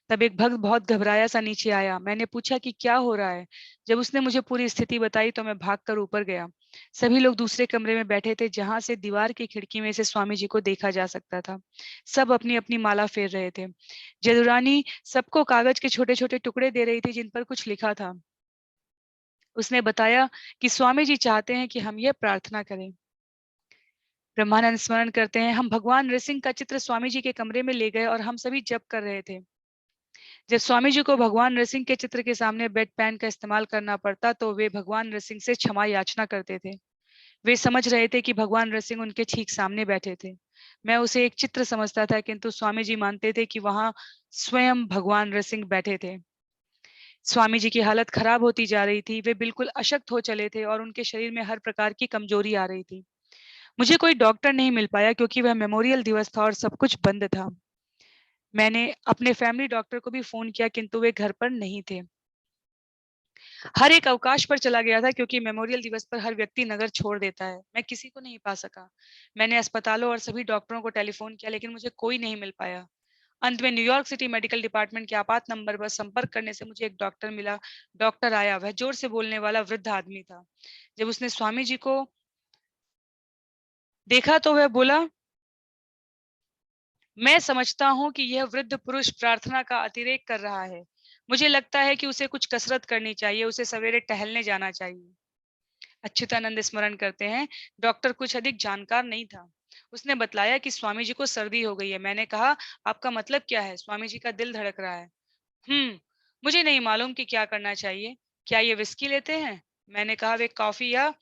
तब एक भक्त बहुत घबराया सा नीचे आया। मैंने पूछा कि क्या हो रहा है। जब उसने मुझे पूरी स्थिति बताई तो मैं भागकर ऊपर गया। सभी लोग दूसरे कमरे में बैठे थे, जहां से दीवार की खिड़की में से स्वामी जी को देखा जा सकता था। सब अपनी अपनी माला फेर रहे थे। जदुरानी सबको कागज के छोटे छोटे टुकड़े दे रही थी जिन पर कुछ लिखा था। उसने बताया कि स्वामी जी चाहते हैं कि हम यह प्रार्थना करें। ब्रह्मानंद स्मरण करते हैं, हम भगवान नृसिंह का चित्र स्वामी जी के कमरे में ले गए और हम सभी जप कर रहे थे। जब स्वामी जी को भगवान नृसिंह के चित्र के सामने बेड पैन का इस्तेमाल करना पड़ता तो वे भगवान नृसिंह से क्षमा याचना करते थे। वे समझ रहे थे कि भगवान नृसिंह उनके ठीक सामने बैठे थे। मैं उसे एक चित्र समझता था, किंतु स्वामी जी मानते थे कि वहां स्वयं भगवान नृसिंह बैठे थे। स्वामी जी की हालत खराब होती जा रही थी। वे बिल्कुल अशक्त हो चले थे और उनके शरीर में हर प्रकार की कमजोरी आ रही थी। मुझे कोई डॉक्टर नहीं मिल पाया क्योंकि वह मेमोरियल दिवस था और सब कुछ बंद था। मैंने अपने फैमिली डॉक्टर को भी फोन किया, किंतु वे घर पर नहीं थे। हर एक अवकाश पर चला गया था क्योंकि मेमोरियल दिवस पर हर व्यक्ति नगर छोड़ देता है। मैं किसी को नहीं पा सका। मैंने अस्पतालों और सभी डॉक्टरों को टेलीफोन किया, लेकिन मुझे कोई नहीं मिल पाया। अंत में न्यूयॉर्क सिटी मेडिकल डिपार्टमेंट के आपात नंबर पर संपर्क करने से मुझे एक डॉक्टर मिला। डॉक्टर आया, वह जोर से बोलने वाला वृद्ध आदमी था। जब उसने स्वामी जी को देखा तो वह बोला, मैं समझता हूं कि यह वृद्ध पुरुष प्रार्थना का अतिरेक कर रहा है। मुझे लगता है कि उसे कुछ कसरत करनी चाहिए, उसे सवेरे टहलने जाना चाहिए। अच्युतानंद स्मरण करते हैं, डॉक्टर कुछ अधिक जानकार नहीं था। उसने बतलाया कि स्वामी जी को सर्दी हो गई है। मैंने कहा, आपका मतलब क्या है? स्वामी जी का दिल धड़क रहा है। मुझे नहीं मालूम कि क्या करना चाहिए। क्या ये विस्की लेते हैं? मैंने कहा, वे कॉफी या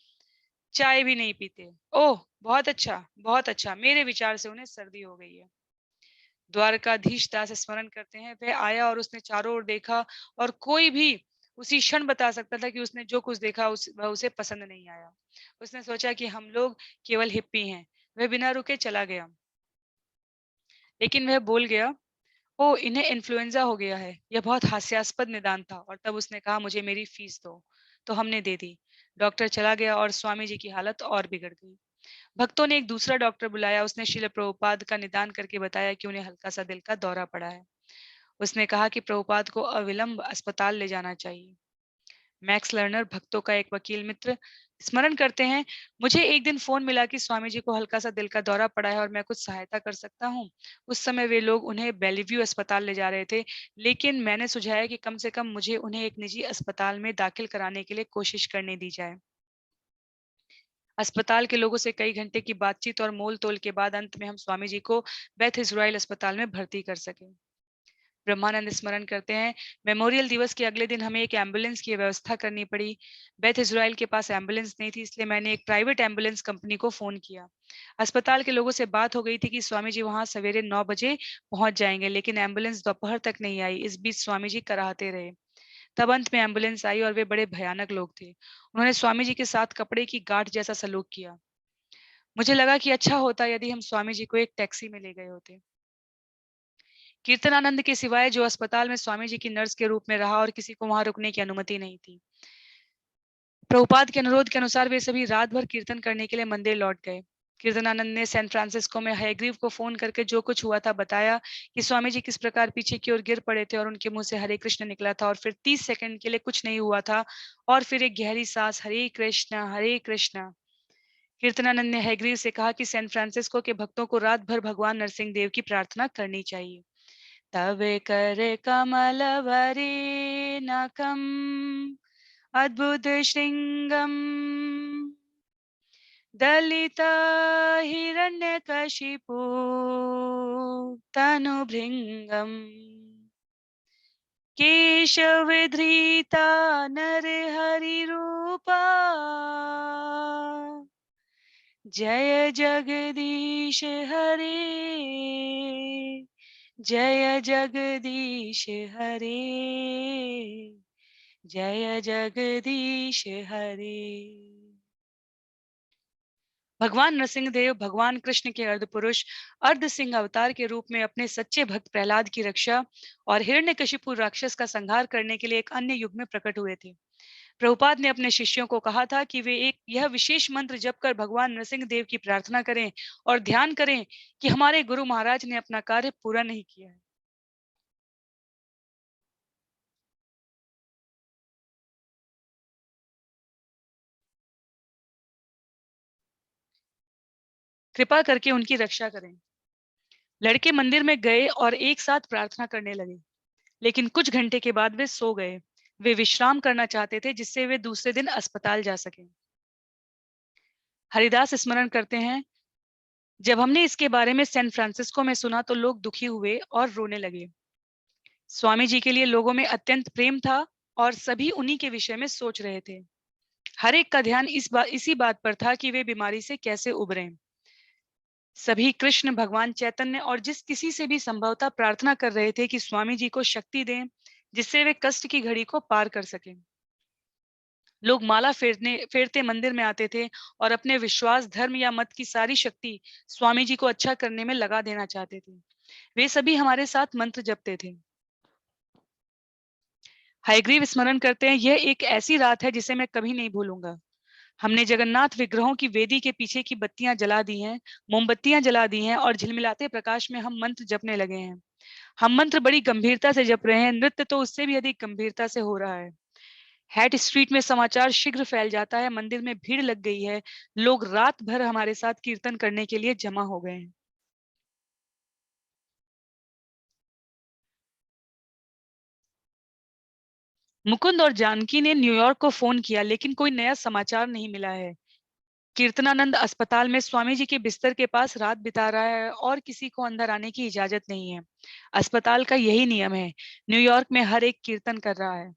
चाय भी नहीं पीते। ओह, बहुत अच्छा, बहुत अच्छा। मेरे विचार से उन्हें सर्दी हो गई है। द्वारकाधीश दास स्मरण करते हैं, वह आया और उसने चारों ओर देखा और कोई भी उसी क्षण बता सकता था कि उसने जो कुछ देखा वह उसे पसंद नहीं आया। उसने सोचा कि हम लोग केवल हिप्पी हैं। वह बिना रुके चला गया, लेकिन वह बोल गया, ओ, इन्हें इन्फ्लुएंजा हो गया है। यह बहुत हास्यास्पद निदान था। और तब उसने कहा, मुझे मेरी फीस दो। तो हमने दे दी। डॉक्टर चला गया और स्वामी जी की हालत और बिगड़ गई। भक्तों ने एक दूसरा डॉक्टर बुलाया। उसने श्रील प्रभुपाद का निदान करके बताया कि उन्हें हल्का सा दिल का दौरा पड़ा है। उसने कहा कि प्रभुपाद को अविलंब अस्पताल ले जाना चाहिए। मैक्स लर्नर, भक्तों का एक वकील मित्र, स्मरण करते हैं, मुझे एक दिन फोन मिला कि स्वामी जी को हल्का सा दिल का दौरा पड़ा है और मैं कुछ सहायता कर सकता हूँ। उस समय वे लोग उन्हें बेलीव्यू अस्पताल ले जा रहे थे, लेकिन मैंने सुझाया कि कम से कम मुझे उन्हें एक निजी अस्पताल में दाखिल कराने के लिए कोशिश करने दी जाए। अस्पताल के लोगों से कई घंटे की बातचीत और मोल तोल के बाद अंत में हम स्वामी जी को बेथ इजराइल अस्पताल में भर्ती कर सके। ब्रह्मानंद स्मरण करते हैं, मेमोरियल दिवस के अगले दिन हमें एक एम्बुलेंस की व्यवस्था करनी पड़ी। बेथ इजराइल के पास एम्बुलेंस नहीं थी, इसलिए मैंने एक प्राइवेट एम्बुलेंस कंपनी को फोन किया। अस्पताल के लोगों से बात हो गई थी कि स्वामी जी वहां सवेरे 9 बजे पहुंच जाएंगे, लेकिन एम्बुलेंस दोपहर तक नहीं आई। इस बीच स्वामी जी कराहते रहे। तब अंत में एम्बुलेंस आई और वे बड़े भयानक लोग थे। उन्होंने स्वामी जी के साथ कपड़े की गांठ जैसा सलूक किया। मुझे लगा कि अच्छा होता यदि हम स्वामी जी को एक टैक्सी में ले गए होते। कीर्तनानंद के सिवाय, जो अस्पताल में स्वामी जी की नर्स के रूप में रहा, और किसी को वहां रुकने की अनुमति नहीं थी। प्रभुपाद के अनुरोध के अनुसार वे सभी रात भर कीर्तन करने के लिए मंदिर लौट गए। कीर्तनानंद ने सैन फ्रांसिस्को में हयग्रीव को फोन करके जो कुछ हुआ था बताया कि स्वामी जी किस प्रकार पीछे की ओर गिर पड़े थे और उनके मुंह से हरे कृष्ण निकला था और फिर 30 सेकंड के लिए कुछ नहीं हुआ था और फिर एक गहरी सांस, हरे कृष्ण हरे कृष्ण। कीर्तनानंद ने हयग्रीव से कहा कि सैन फ्रांसिस्को के भक्तों को रात भर भगवान नरसिंह देव की प्रार्थना करनी चाहिए। तव कर कमल वरेनकम् अद्भुत श्रृंगम दलिता हिरण्यकशिपु तनुभृंगम् केशविधृता नरहरिरूपा जय जगदीश हरे, जय जगदीश हरे, जय जगदीश हरे। भगवान नरसिंहदेव भगवान कृष्ण के अर्धपुरुष अर्ध सिंह अवतार के रूप में अपने सच्चे भक्त प्रहलाद की रक्षा और हिरण्यकशिपु राक्षस का संहार करने के लिए एक अन्य युग में प्रकट हुए थे। प्रभुपाद ने अपने शिष्यों को कहा था कि वे एक यह विशेष मंत्र जप कर भगवान नरसिंह देव की प्रार्थना करें और ध्यान करें कि हमारे गुरु महाराज ने अपना कार्य पूरा नहीं किया है। कृपा करके उनकी रक्षा करें। लड़के मंदिर में गए और एक साथ प्रार्थना करने लगे, लेकिन कुछ घंटे के बाद वे सो गए। वे विश्राम करना चाहते थे जिससे वे दूसरे दिन अस्पताल जा सकें। हरिदास स्मरण करते हैं, जब हमने इसके बारे में सैन फ्रांसिस्को में सुना तो लोग दुखी हुए और रोने लगे। स्वामी जी के लिए लोगों में अत्यंत प्रेम था और सभी उन्हीं के विषय में सोच रहे थे। हर एक का ध्यान इसी बात पर था कि वे बीमारी से कैसे उबरें। सभी कृष्ण भगवान चैतन्य और जिस किसी से भी संभवतः प्रार्थना कर रहे थे कि स्वामी जी को शक्ति दें जिससे वे कष्ट की घड़ी को पार कर सकें। लोग माला फेरते मंदिर में आते थे और अपने विश्वास, धर्म या मत की सारी शक्ति स्वामी जी को अच्छा करने में लगा देना चाहते थे। वे सभी हमारे साथ मंत्र जपते थे। हयग्रीव स्मरण करते हैं, यह एक ऐसी रात है जिसे मैं कभी नहीं भूलूंगा। हमने जगन्नाथ विग्रहों की वेदी के पीछे की बत्तियां जला दी हैं, मोमबत्तियां जला दी हैं और झिलमिलाते प्रकाश में हम मंत्र जपने लगे हैं। हम मंत्र बड़ी गंभीरता से जप रहे हैं, नृत्य तो उससे भी अधिक गंभीरता से हो रहा है। हैट स्ट्रीट में समाचार शीघ्र फैल जाता है, मंदिर में भीड़ लग गई है, लोग रात भर हमारे साथ कीर्तन करने के लिए जमा हो गए हैं। मुकुंद और जानकी ने न्यूयॉर्क को फोन किया लेकिन कोई नया समाचार नहीं मिला है। कीर्तनानंद अस्पताल में स्वामी जी के बिस्तर के पास रात बिता रहा है और किसी को अंदर आने की इजाजत नहीं है। अस्पताल का यही नियम है। न्यूयॉर्क में हर एक कीर्तन कर रहा है।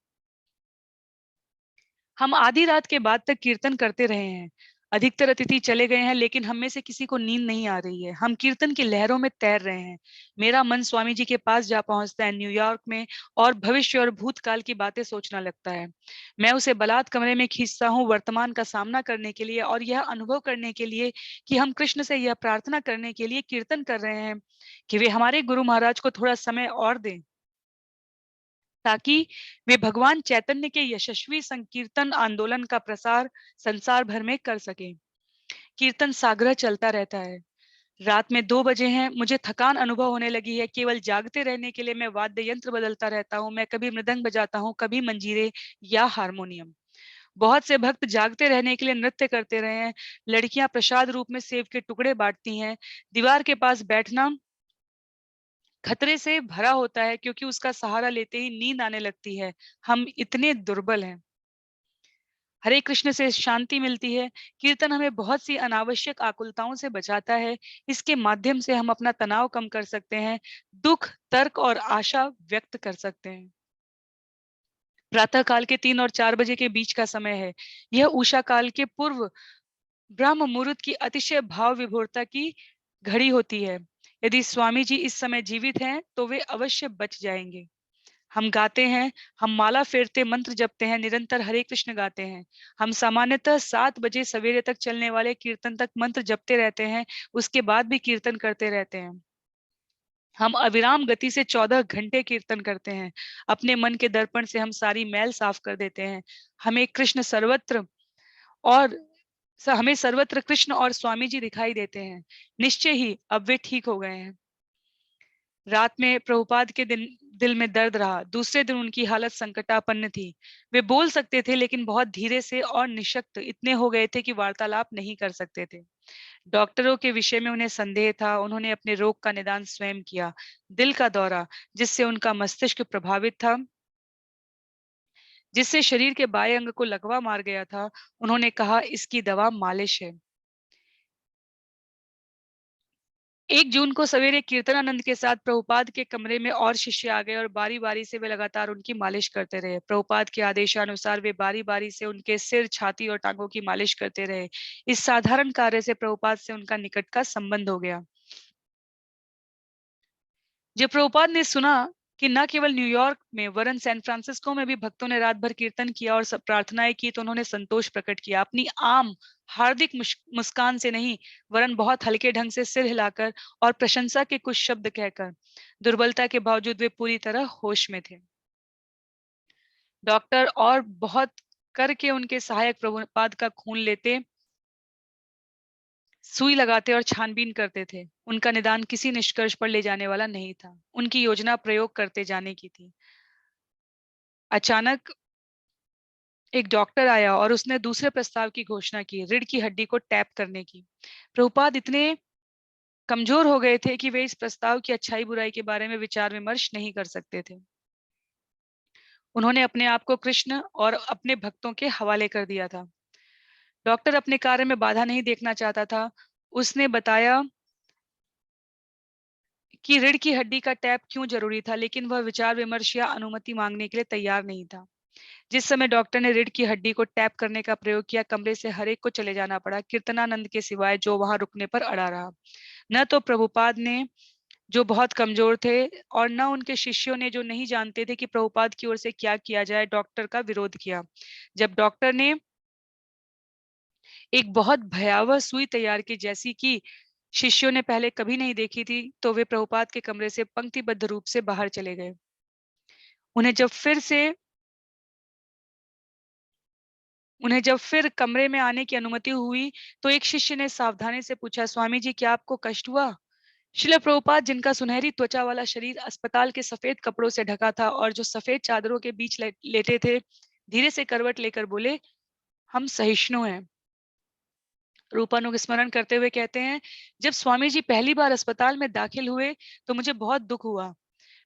हम आधी रात के बाद तक कीर्तन करते रहे हैं। अधिकतर अतिथि चले गए हैं लेकिन हम में से किसी को नींद नहीं आ रही है। हम कीर्तन की लहरों में तैर रहे हैं। मेरा मन स्वामी जी के पास जा पहुंचता है न्यूयॉर्क में और भविष्य और भूतकाल की बातें सोचना लगता है। मैं उसे बलात् कमरे में खींचता हूँ वर्तमान का सामना करने के लिए और यह अनुभव करने के लिए कि हम कृष्ण से यह प्रार्थना करने के लिए कीर्तन कर रहे हैं कि वे हमारे गुरु महाराज को थोड़ा समय और दें ताकि वे भगवान चैतन्य के यशस्वी संकीर्तन आंदोलन का प्रसार संसार भर में कर सकें। कीर्तन साग्रह चलता रहता है। रात में 2 बजे हैं, मुझे थकान अनुभव होने लगी है। केवल जागते रहने के लिए मैं वाद्य यंत्र बदलता रहता हूँ। मैं कभी मृदंग बजाता हूँ, कभी मंजीरे या हारमोनियम। बहुत से भक्त जागते रहने के लिए नृत्य करते रहे हैं। लड़कियां प्रसाद रूप में सेब के टुकड़े बांटती हैं। दीवार के पास बैठना खतरे से भरा होता है क्योंकि उसका सहारा लेते ही नींद आने लगती है। हम इतने दुर्बल हैं। हरे कृष्ण से शांति मिलती है। कीर्तन हमें बहुत सी अनावश्यक आकुलताओं से बचाता है। इसके माध्यम से हम अपना तनाव कम कर सकते हैं, दुख, तर्क और आशा व्यक्त कर सकते हैं। प्रातः काल के 3 और 4 बजे के बीच का समय है। यह उषा काल के पूर्व ब्रह्म मुहूर्त की अतिशय भाव विभोरता की घड़ी होती है। यदि स्वामी जी इस समय जीवित हैं तो वे अवश्य बच जाएंगे। हम गाते हैं, हम माला फेरते मंत्र जपते हैं, निरंतर हरे कृष्ण गाते हैं। हम सामान्यतः 7 बजे सवेरे तक चलने वाले कीर्तन तक मंत्र जपते रहते हैं, उसके बाद भी कीर्तन करते रहते हैं। हम अविराम गति से 14 घंटे कीर्तन करते हैं। अपने मन के दर्पण से हम सारी मैल साफ कर देते हैं। हमें कृष्ण सर्वत्र और हमें सर्वत्र कृष्ण और स्वामी जी दिखाई देते हैं। निश्चय ही अब वे ठीक हो गए हैं। रात में प्रभुपाद के दिल में दर्द रहा। दूसरे दिन उनकी हालत संकटापन्न थी। वे बोल सकते थे लेकिन बहुत धीरे से और निशक्त इतने हो गए थे कि वार्तालाप नहीं कर सकते थे। डॉक्टरों के विषय में उन्हें संदेह था। उन्होंने अपने रोग का निदान स्वयं किया। दिल का दौरा जिससे उनका मस्तिष्क प्रभावित था, जिससे शरीर के बाएं अंग को लकवा मार गया था। उन्होंने कहा इसकी दवा मालिश है। 1 जून को सवेरे कीर्तनानंद के साथ प्रभुपाद के कमरे में और शिष्य आ गए और बारी बारी से वे लगातार उनकी मालिश करते रहे। प्रभुपाद के आदेशानुसार वे बारी बारी से उनके सिर, छाती और टांगों की मालिश करते रहे। इस साधारण कार्य से प्रभुपाद से उनका निकट का संबंध हो गया। जब प्रभुपाद ने सुना कि न केवल न्यूयॉर्क में वरन सैन फ्रांसिस्को में भी भक्तों ने रात भर कीर्तन किया और सब प्रार्थनाएं की, तो उन्होंने संतोष प्रकट किया। अपनी आम हार्दिक मुस्कान से नहीं, वरन बहुत हल्के ढंग से सिर हिलाकर और प्रशंसा के कुछ शब्द कहकर। दुर्बलता के बावजूद वे पूरी तरह होश में थे। डॉक्टर और बहुत करके उनके सहायक प्रभुपाद का खून लेते, सुई लगाते और छानबीन करते थे। उनका निदान किसी निष्कर्ष पर ले जाने वाला नहीं था। उनकी योजना प्रयोग करते जाने की थी। अचानक एक डॉक्टर आया और उसने दूसरे प्रस्ताव की घोषणा की, रीढ़ की हड्डी को टैप करने की। प्रभुपाद इतने कमजोर हो गए थे कि वे इस प्रस्ताव की अच्छाई बुराई के बारे में विचार विमर्श नहीं कर सकते थे। उन्होंने अपने आप को कृष्ण और अपने भक्तों के हवाले कर दिया था। डॉक्टर अपने कार्य में बाधा नहीं देखना चाहता था। उसने बताया कि रीढ़ की हड्डी का टैप क्यों जरूरी था, लेकिन वह विचार विमर्श या अनुमति मांगने के लिए तैयार नहीं था। जिस समय डॉक्टर ने रीढ़ की हड्डी को टैप करने का प्रयोग किया, कमरे से हर एक को चले जाना पड़ा, कीर्तनानंद के सिवाय, जो वहां रुकने पर अड़ा रहा। न तो प्रभुपाद ने, जो बहुत कमजोर थे, और न उनके शिष्यों ने, जो नहीं जानते थे कि प्रभुपाद की ओर से क्या किया जाए, डॉक्टर का विरोध किया। जब डॉक्टर ने एक बहुत भयावह सुई तैयार की, जैसी कि शिष्यों ने पहले कभी नहीं देखी थी, तो वे प्रभुपाद के कमरे से पंक्तिबद्ध रूप से बाहर चले गए। उन्हें जब फिर कमरे में आने की अनुमति हुई, तो एक शिष्य ने सावधानी से पूछा, स्वामी जी, क्या आपको कष्ट हुआ? शिला प्रभुपाद, जिनका सुनहरी त्वचा वाला शरीर अस्पताल के सफेद कपड़ों से ढका था और जो सफेद चादरों के बीच लेटे थे, धीरे से करवट लेकर बोले, हम सहिष्णु हैं। रूपानुस्मरण करते हुए कहते हैं, जब स्वामी जी पहली बार अस्पताल में दाखिल हुए, तो मुझे बहुत दुख हुआ।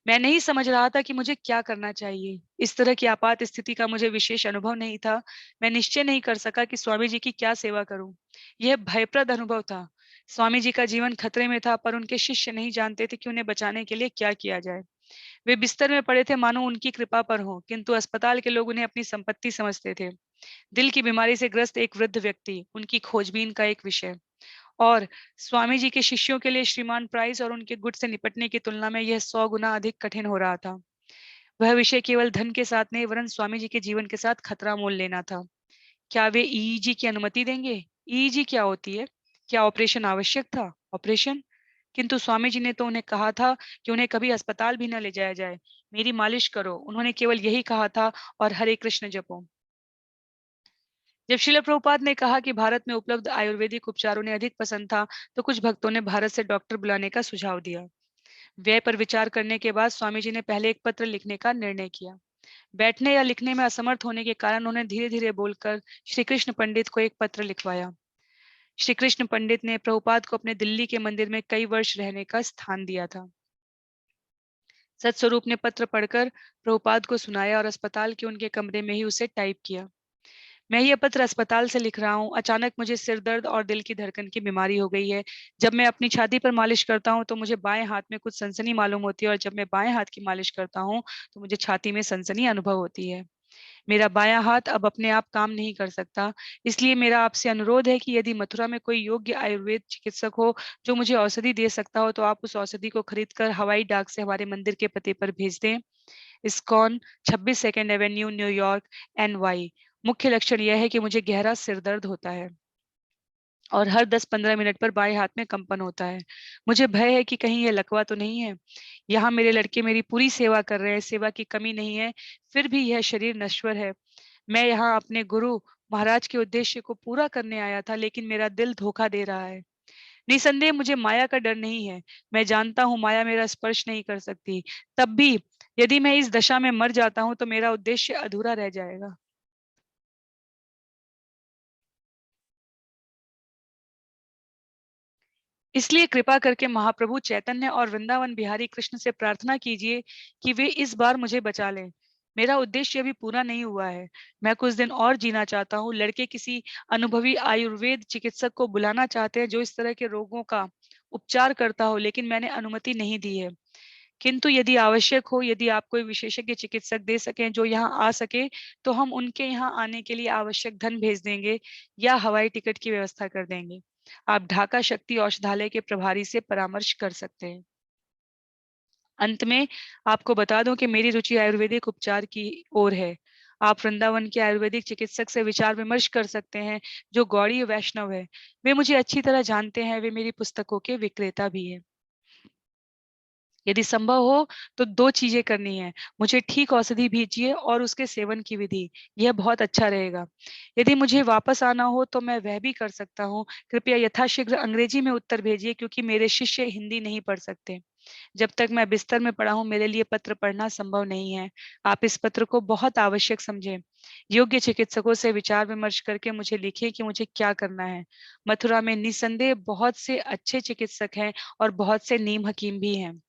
मैं नहीं समझ रहा था कि मुझे क्या करना चाहिए। इस तरह की आपात स्थिति का मुझे विशेष अनुभव नहीं था। मैं निश्चय नहीं कर सका कि स्वामी जी की क्या सेवा करूं। यह भयप्रद अनुभव था। स्वामी जी का जीवन खतरे में था, पर उनके शिष्य नहीं जानते थे कि उन्हें बचाने के लिए क्या किया जाए। वे बिस्तर में पड़े थे, मानो उनकी कृपा पर हो, किंतु अस्पताल के लोग उन्हें अपनी संपत्ति समझते थे। दिल की बीमारी से ग्रस्त एक वृद्ध व्यक्ति, उनकी खोजबीन का एक विषय। और स्वामी जी के शिष्यों के लिए श्रीमान प्राइस और उनके गुट से निपटने की तुलना में यह 100 गुना अधिक कठिन हो रहा था। वह विषय केवल धन के साथ नहीं, वरन स्वामी जी के जीवन के साथ खतरा मोल लेना था। क्या वे ईईजी की अनुमति देंगे? ईईजी क्या होती है? क्या ऑपरेशन आवश्यक था? ऑपरेशन? किंतु स्वामी जी ने तो उन्हें कहा था कि उन्हें कभी अस्पताल भी न ले जाया जाए। मेरी मालिश करो, उन्होंने केवल यही कहा था, और हरे कृष्ण जपो। जब शिला प्रभुपाद ने कहा कि भारत में उपलब्ध आयुर्वेदिक उपचार उन्हें अधिक पसंद था, तो कुछ भक्तों ने भारत से डॉक्टर बुलाने का सुझाव दिया। व्यय पर विचार करने के बाद स्वामी जी ने पहले एक पत्र लिखने का निर्णय किया। बैठने या लिखने में असमर्थ होने के कारण उन्हें धीरे धीरे बोलकर श्री कृष्ण पंडित को एक पत्र लिखवाया। श्री कृष्ण पंडित ने प्रभुपाद को अपने दिल्ली के मंदिर में कई वर्ष रहने का स्थान दिया था। सत्स्वरूप ने पत्र पढ़कर प्रभुपाद को सुनाया और अस्पताल के उनके कमरे में ही उसे टाइप किया। मैं ये पत्र अस्पताल से लिख रहा हूँ। अचानक मुझे सिर दर्द और दिल की धड़कन की बीमारी हो गई है। जब मैं अपनी छाती पर मालिश करता हूँ तो मुझे बाएं हाथ में कुछ सनसनी मालूम होती है, और जब मैं बाएं हाथ की मालिश करता हूँ तो मुझे छाती में सनसनी अनुभव होती है। मेरा बायां हाथ अब अपने आप काम नहीं कर सकता। इसलिए मेरा आपसे अनुरोध है कि यदि मथुरा में कोई योग्य आयुर्वेद चिकित्सक हो जो मुझे औषधि दे सकता हो, तो आप उस औषधि को खरीद कर हवाई डाक से हमारे मंदिर के पते पर भेज दें। ISKCON, 26 second Avenue, New York, NY। मुख्य लक्षण यह है कि मुझे गहरा सिर दर्द होता है और हर 10-15 मिनट पर बाएं हाथ में कंपन होता है। मुझे भय है कि कहीं यह लकवा तो नहीं है। यहाँ मेरे लड़के मेरी पूरी सेवा कर रहे हैं, सेवा की कमी नहीं है, फिर भी यह शरीर नश्वर है। मैं यहाँ अपने गुरु महाराज के उद्देश्य को पूरा करने आया था, लेकिन मेरा दिल धोखा दे रहा है। निसंदेह मुझे माया का डर नहीं है। मैं जानता हूँ माया मेरा स्पर्श नहीं कर सकती। तब भी यदि मैं इस दशा में मर जाता हूँ तो मेरा उद्देश्य अधूरा रह जाएगा। इसलिए कृपा करके महाप्रभु चैतन्य और वृंदावन बिहारी कृष्ण से प्रार्थना कीजिए कि वे इस बार मुझे बचा लें। मेरा उद्देश्य अभी पूरा नहीं हुआ है। मैं कुछ दिन और जीना चाहता हूँ। लड़के किसी अनुभवी आयुर्वेद चिकित्सक को बुलाना चाहते हैं जो इस तरह के रोगों का उपचार करता हो, लेकिन मैंने अनुमति नहीं दी है। किंतु यदि आवश्यक हो, यदि आप कोई विशेषज्ञ चिकित्सक दे सकें जो यहाँ आ सके, तो हम उनके यहाँ आने के लिए आवश्यक धन भेज देंगे या हवाई टिकट की व्यवस्था कर देंगे। आप ढाका शक्ति औषधालय के प्रभारी से परामर्श कर सकते हैं। अंत में आपको बता दूं कि मेरी रुचि आयुर्वेदिक उपचार की ओर है। आप वृंदावन के आयुर्वेदिक चिकित्सक से विचार विमर्श कर सकते हैं, जो गौड़ी वैष्णव है। वे मुझे अच्छी तरह जानते हैं, वे मेरी पुस्तकों के विक्रेता भी है। यदि संभव हो तो दो चीजें करनी है, मुझे ठीक औषधि भेजिए और उसके सेवन की विधि, यह बहुत अच्छा रहेगा। यदि मुझे वापस आना हो तो मैं वह भी कर सकता हूँ। कृपया यथाशीघ्र अंग्रेजी में उत्तर भेजिए, क्योंकि मेरे शिष्य हिंदी नहीं पढ़ सकते। जब तक मैं बिस्तर में पड़ा हूं, मेरे लिए पत्र पढ़ना संभव नहीं है। आप इस पत्र को बहुत आवश्यक समझें। योग्य चिकित्सकों से विचार विमर्श करके मुझे लिखिए कि मुझे क्या करना है। मथुरा में निस्संदेह बहुत से अच्छे चिकित्सक हैं और बहुत से नीम हकीम भी हैं।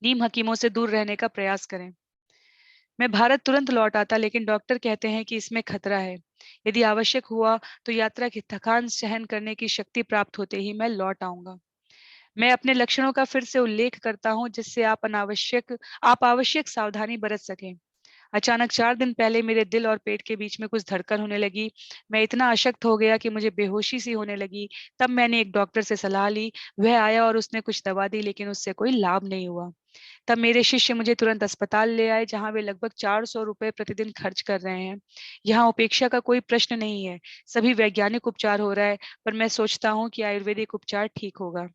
नीम हकीमों से दूर रहने का प्रयास करें। मैं भारत तुरंत लौट आता, लेकिन डॉक्टर कहते हैं कि इसमें खतरा है। यदि आवश्यक हुआ तो यात्रा की थकान सहन करने की शक्ति प्राप्त होते ही मैं लौट आऊंगा। मैं अपने लक्षणों का फिर से उल्लेख करता हूं, जिससे आप आवश्यक सावधानी बरत सकें। अचानक 4 दिन पहले मेरे दिल और पेट के बीच में कुछ धड़कन होने लगी। मैं इतना अशक्त हो गया कि मुझे बेहोशी सी होने लगी। तब मैंने एक डॉक्टर से सलाह ली। वह आया और उसने कुछ दवा दी, लेकिन उससे कोई लाभ नहीं हुआ। तब मेरे शिष्य मुझे तुरंत अस्पताल ले आए, जहां वे लगभग 400 रुपए प्रतिदिन खर्च कर रहे हैं। यहाँ उपेक्षा का कोई प्रश्न नहीं है। सभी वैज्ञानिक उपचार हो रहा है, पर मैं सोचता हूँ कि आयुर्वेदिक उपचार ठीक होगा।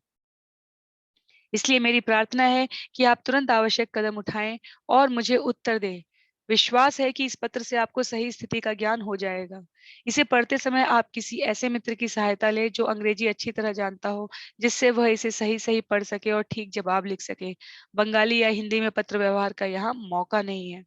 इसलिए मेरी प्रार्थना है कि आप तुरंत आवश्यक कदम उठाएं और मुझे उत्तर दें। विश्वास है कि इस पत्र से आपको सही स्थिति का ज्ञान हो जाएगा। इसे पढ़ते समय आप किसी ऐसे मित्र की सहायता लें जो अंग्रेजी अच्छी तरह जानता हो, जिससे वह इसे सही सही पढ़ सके और ठीक जवाब लिख सके। बंगाली या हिंदी में पत्र व्यवहार का यहाँ मौका नहीं है।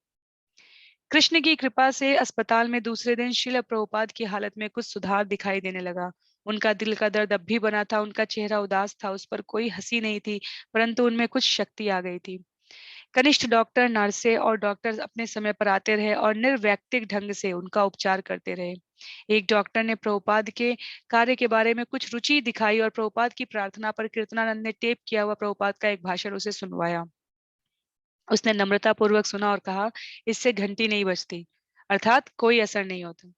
कृष्ण की कृपा से अस्पताल में दूसरे दिन श्रील प्रभुपाद की हालत में कुछ सुधार दिखाई देने लगा। उनका दिल का दर्द अब भी बना था, उनका चेहरा उदास था, उस पर कोई हंसी नहीं थी, परंतु उनमें कुछ शक्ति आ गई थी। कनिष्ठ डॉक्टर, नर्से और डॉक्टर अपने समय पर आते रहे और निर्वैयक्तिक ढंग से उनका उपचार करते रहे। एक डॉक्टर ने प्रभुपाद के कार्य के बारे में कुछ रुचि दिखाई और प्रभुपाद की प्रार्थना पर कीर्तनानंद ने टेप किया हुआ प्रभुपाद का एक भाषण उसे सुनवाया। उसने नम्रता पूर्वक सुना और कहा, इससे घंटी नहीं बजती, अर्थात कोई असर नहीं होता।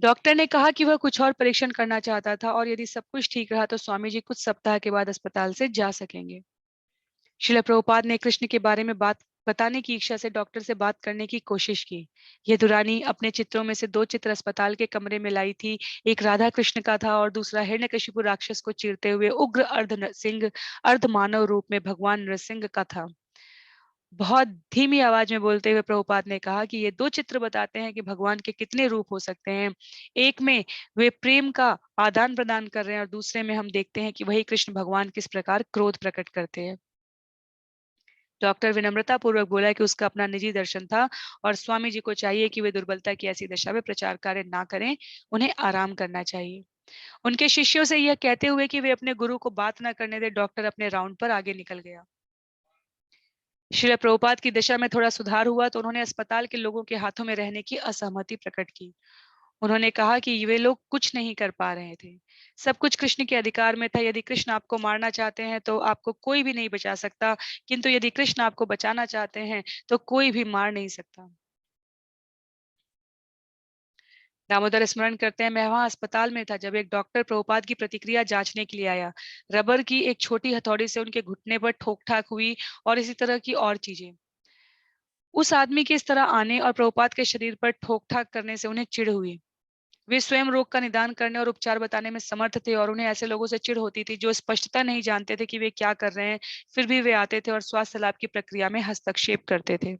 डॉक्टर ने कहा कि वह कुछ और परीक्षण करना चाहता था, और यदि सब कुछ ठीक रहा तो स्वामी जी कुछ सप्ताह के बाद अस्पताल से जा सकेंगे। श्रील प्रभुपाद ने कृष्ण के बारे में बात बताने की इच्छा से डॉक्टर से बात करने की कोशिश की। यह दुरानी अपने चित्रों में से दो चित्र अस्पताल के कमरे में लाई थी। एक राधा कृष्ण का था और दूसरा हिरण्यकशिपु राक्षस को चीरते हुए उग्र अर्ध सिंह अर्ध मानव रूप में भगवान नृसिंह का था। बहुत धीमी आवाज में बोलते हुए प्रभुपाद ने कहा कि ये दो चित्र बताते हैं कि भगवान के कितने रूप हो सकते हैं। एक में वे प्रेम का आदान प्रदान कर रहे हैं और दूसरे में हम देखते हैं कि वही कृष्ण भगवान किस प्रकार क्रोध प्रकट करते हैं। डॉक्टर विनम्रता पूर्वक बोला कि उसका अपना निजी दर्शन था और स्वामी जी को चाहिए कि वे दुर्बलता की ऐसी दशा में प्रचार कार्य ना करें, उन्हें आराम करना चाहिए। उनके शिष्यों से यह कहते हुए कि वे अपने गुरु को बात न करने दे, डॉक्टर अपने राउंड पर आगे निकल गया। श्रील प्रभुपाद की दशा में थोड़ा सुधार हुआ तो उन्होंने अस्पताल के लोगों के हाथों में रहने की असहमति प्रकट की। उन्होंने कहा कि वे लोग कुछ नहीं कर पा रहे थे। सब कुछ कृष्ण के अधिकार में था। यदि कृष्ण आपको मारना चाहते हैं तो आपको कोई भी नहीं बचा सकता, किंतु यदि कृष्ण आपको बचाना चाहते हैं तो कोई भी मार नहीं सकता। दामोदर स्मरण करते हैं, मैं वहां अस्पताल में था जब एक डॉक्टर प्रभुपाद की प्रतिक्रिया जांचने के लिए आया। रबर की एक छोटी हथौड़ी से उनके घुटने पर ठोक ठाक हुई और इसी तरह की और चीजें। उस आदमी के इस तरह आने और प्रभुपाद के शरीर पर ठोक ठाक करने से उन्हें चिढ़ हुई। वे स्वयं रोग का निदान करने और उपचार बताने में समर्थ थे, और उन्हें ऐसे लोगों से चिढ़ होती थी जो स्पष्टता नहीं जानते थे कि वे क्या कर रहे हैं, फिर भी वे आते थे और स्वास्थ्य लाभ की प्रक्रिया में हस्तक्षेप करते थे।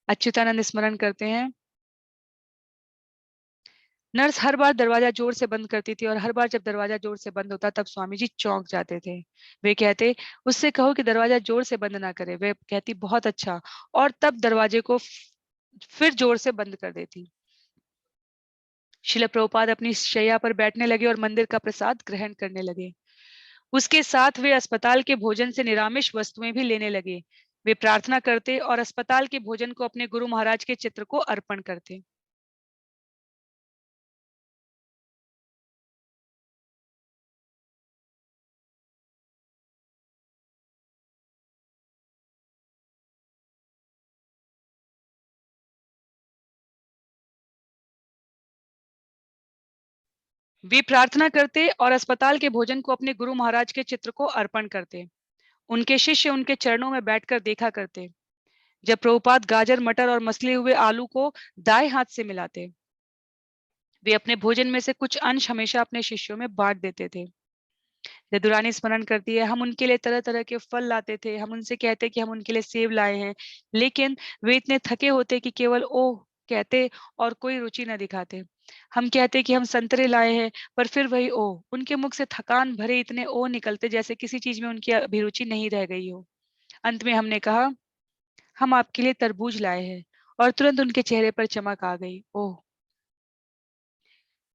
अच्युतानंद स्मरण करते हैं, नर्स हर बार दरवाजा जोर से बंद करती थी और हर बार जब दरवाजा जोर से बंद होता तब स्वामी जी चौंक जाते थे। वे कहते, उससे कहो कि दरवाजा जोर से बंद ना करे। वे कहती, बहुत अच्छा, और तब दरवाजे को फिर जोर से बंद कर देती। शिला प्रभुपाद अपनी शैया पर बैठने लगे और मंदिर का प्रसाद ग्रहण करने लगे। उसके साथ वे अस्पताल के भोजन से निरामिष वस्तुएं भी लेने लगे। वे प्रार्थना करते और अस्पताल के भोजन को अपने गुरु महाराज के चित्र को अर्पण करते। वे प्रार्थना करते और अस्पताल के भोजन को अपने गुरु महाराज के चित्र को अर्पण करते। उनके शिष्य उनके चरणों में बैठकर देखा करते जब प्रभुपाद गाजर, मटर और मसले हुए आलू को दाएं हाथ से मिलाते। वे अपने भोजन में से कुछ अंश हमेशा अपने शिष्यों में बांट देते थे। जदुरानी स्मरण करती है, हम उनके लिए तरह तरह के फल लाते थे। हम उनसे कहते कि हम उनके लिए सेब लाए हैं, लेकिन वे इतने थके होते कि केवल ओह कहते और कोई रुचि न दिखाते। हम कहते कि हम संतरे लाए हैं, पर फिर वही ओह। उनके मुख से थकान भरे इतने ओह निकलते जैसे किसी चीज में उनकी अभिरुचि नहीं रह गई हो। अंत में हमने कहा, हम आपके लिए तरबूज लाए हैं, और तुरंत उनके चेहरे पर चमक आ गई। ओह!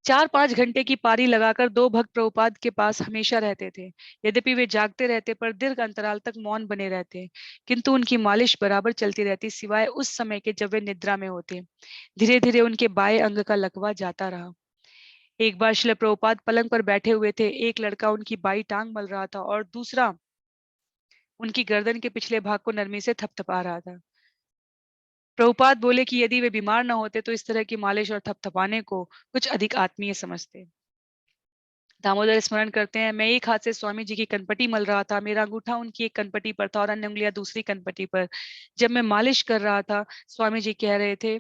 4-5 घंटे की पारी लगाकर 2 भक्त प्रभुपाद के पास हमेशा रहते थे। यद्यपि वे जागते रहते, पर दीर्घ अंतराल तक मौन बने रहते, किंतु उनकी मालिश बराबर चलती रहती, सिवाय उस समय के जब वे निद्रा में होते। धीरे-धीरे उनके बाएं अंग का लकवा जाता रहा। एक बार श्रील प्रभुपाद पलंग पर बैठे हुए थे। एक लड़का उनकी बाईं टांग मल रहा था और दूसरा उनकी गर्दन के पिछले भाग को नरमी से थपथपा रहा था। प्रभुपाद बोले कि यदि वे बीमार न होते तो इस तरह की मालिश और थपथपाने को कुछ अधिक आत्मीय समझते। दामोदर स्मरण करते हैं, मैं एक हाथ से स्वामी जी की कनपटी मल रहा था। मेरा अंगूठा उनकी एक कनपटी पर था और अन्य उंगलियां दूसरी कनपटी पर। जब मैं मालिश कर रहा था, स्वामी जी कह रहे थे,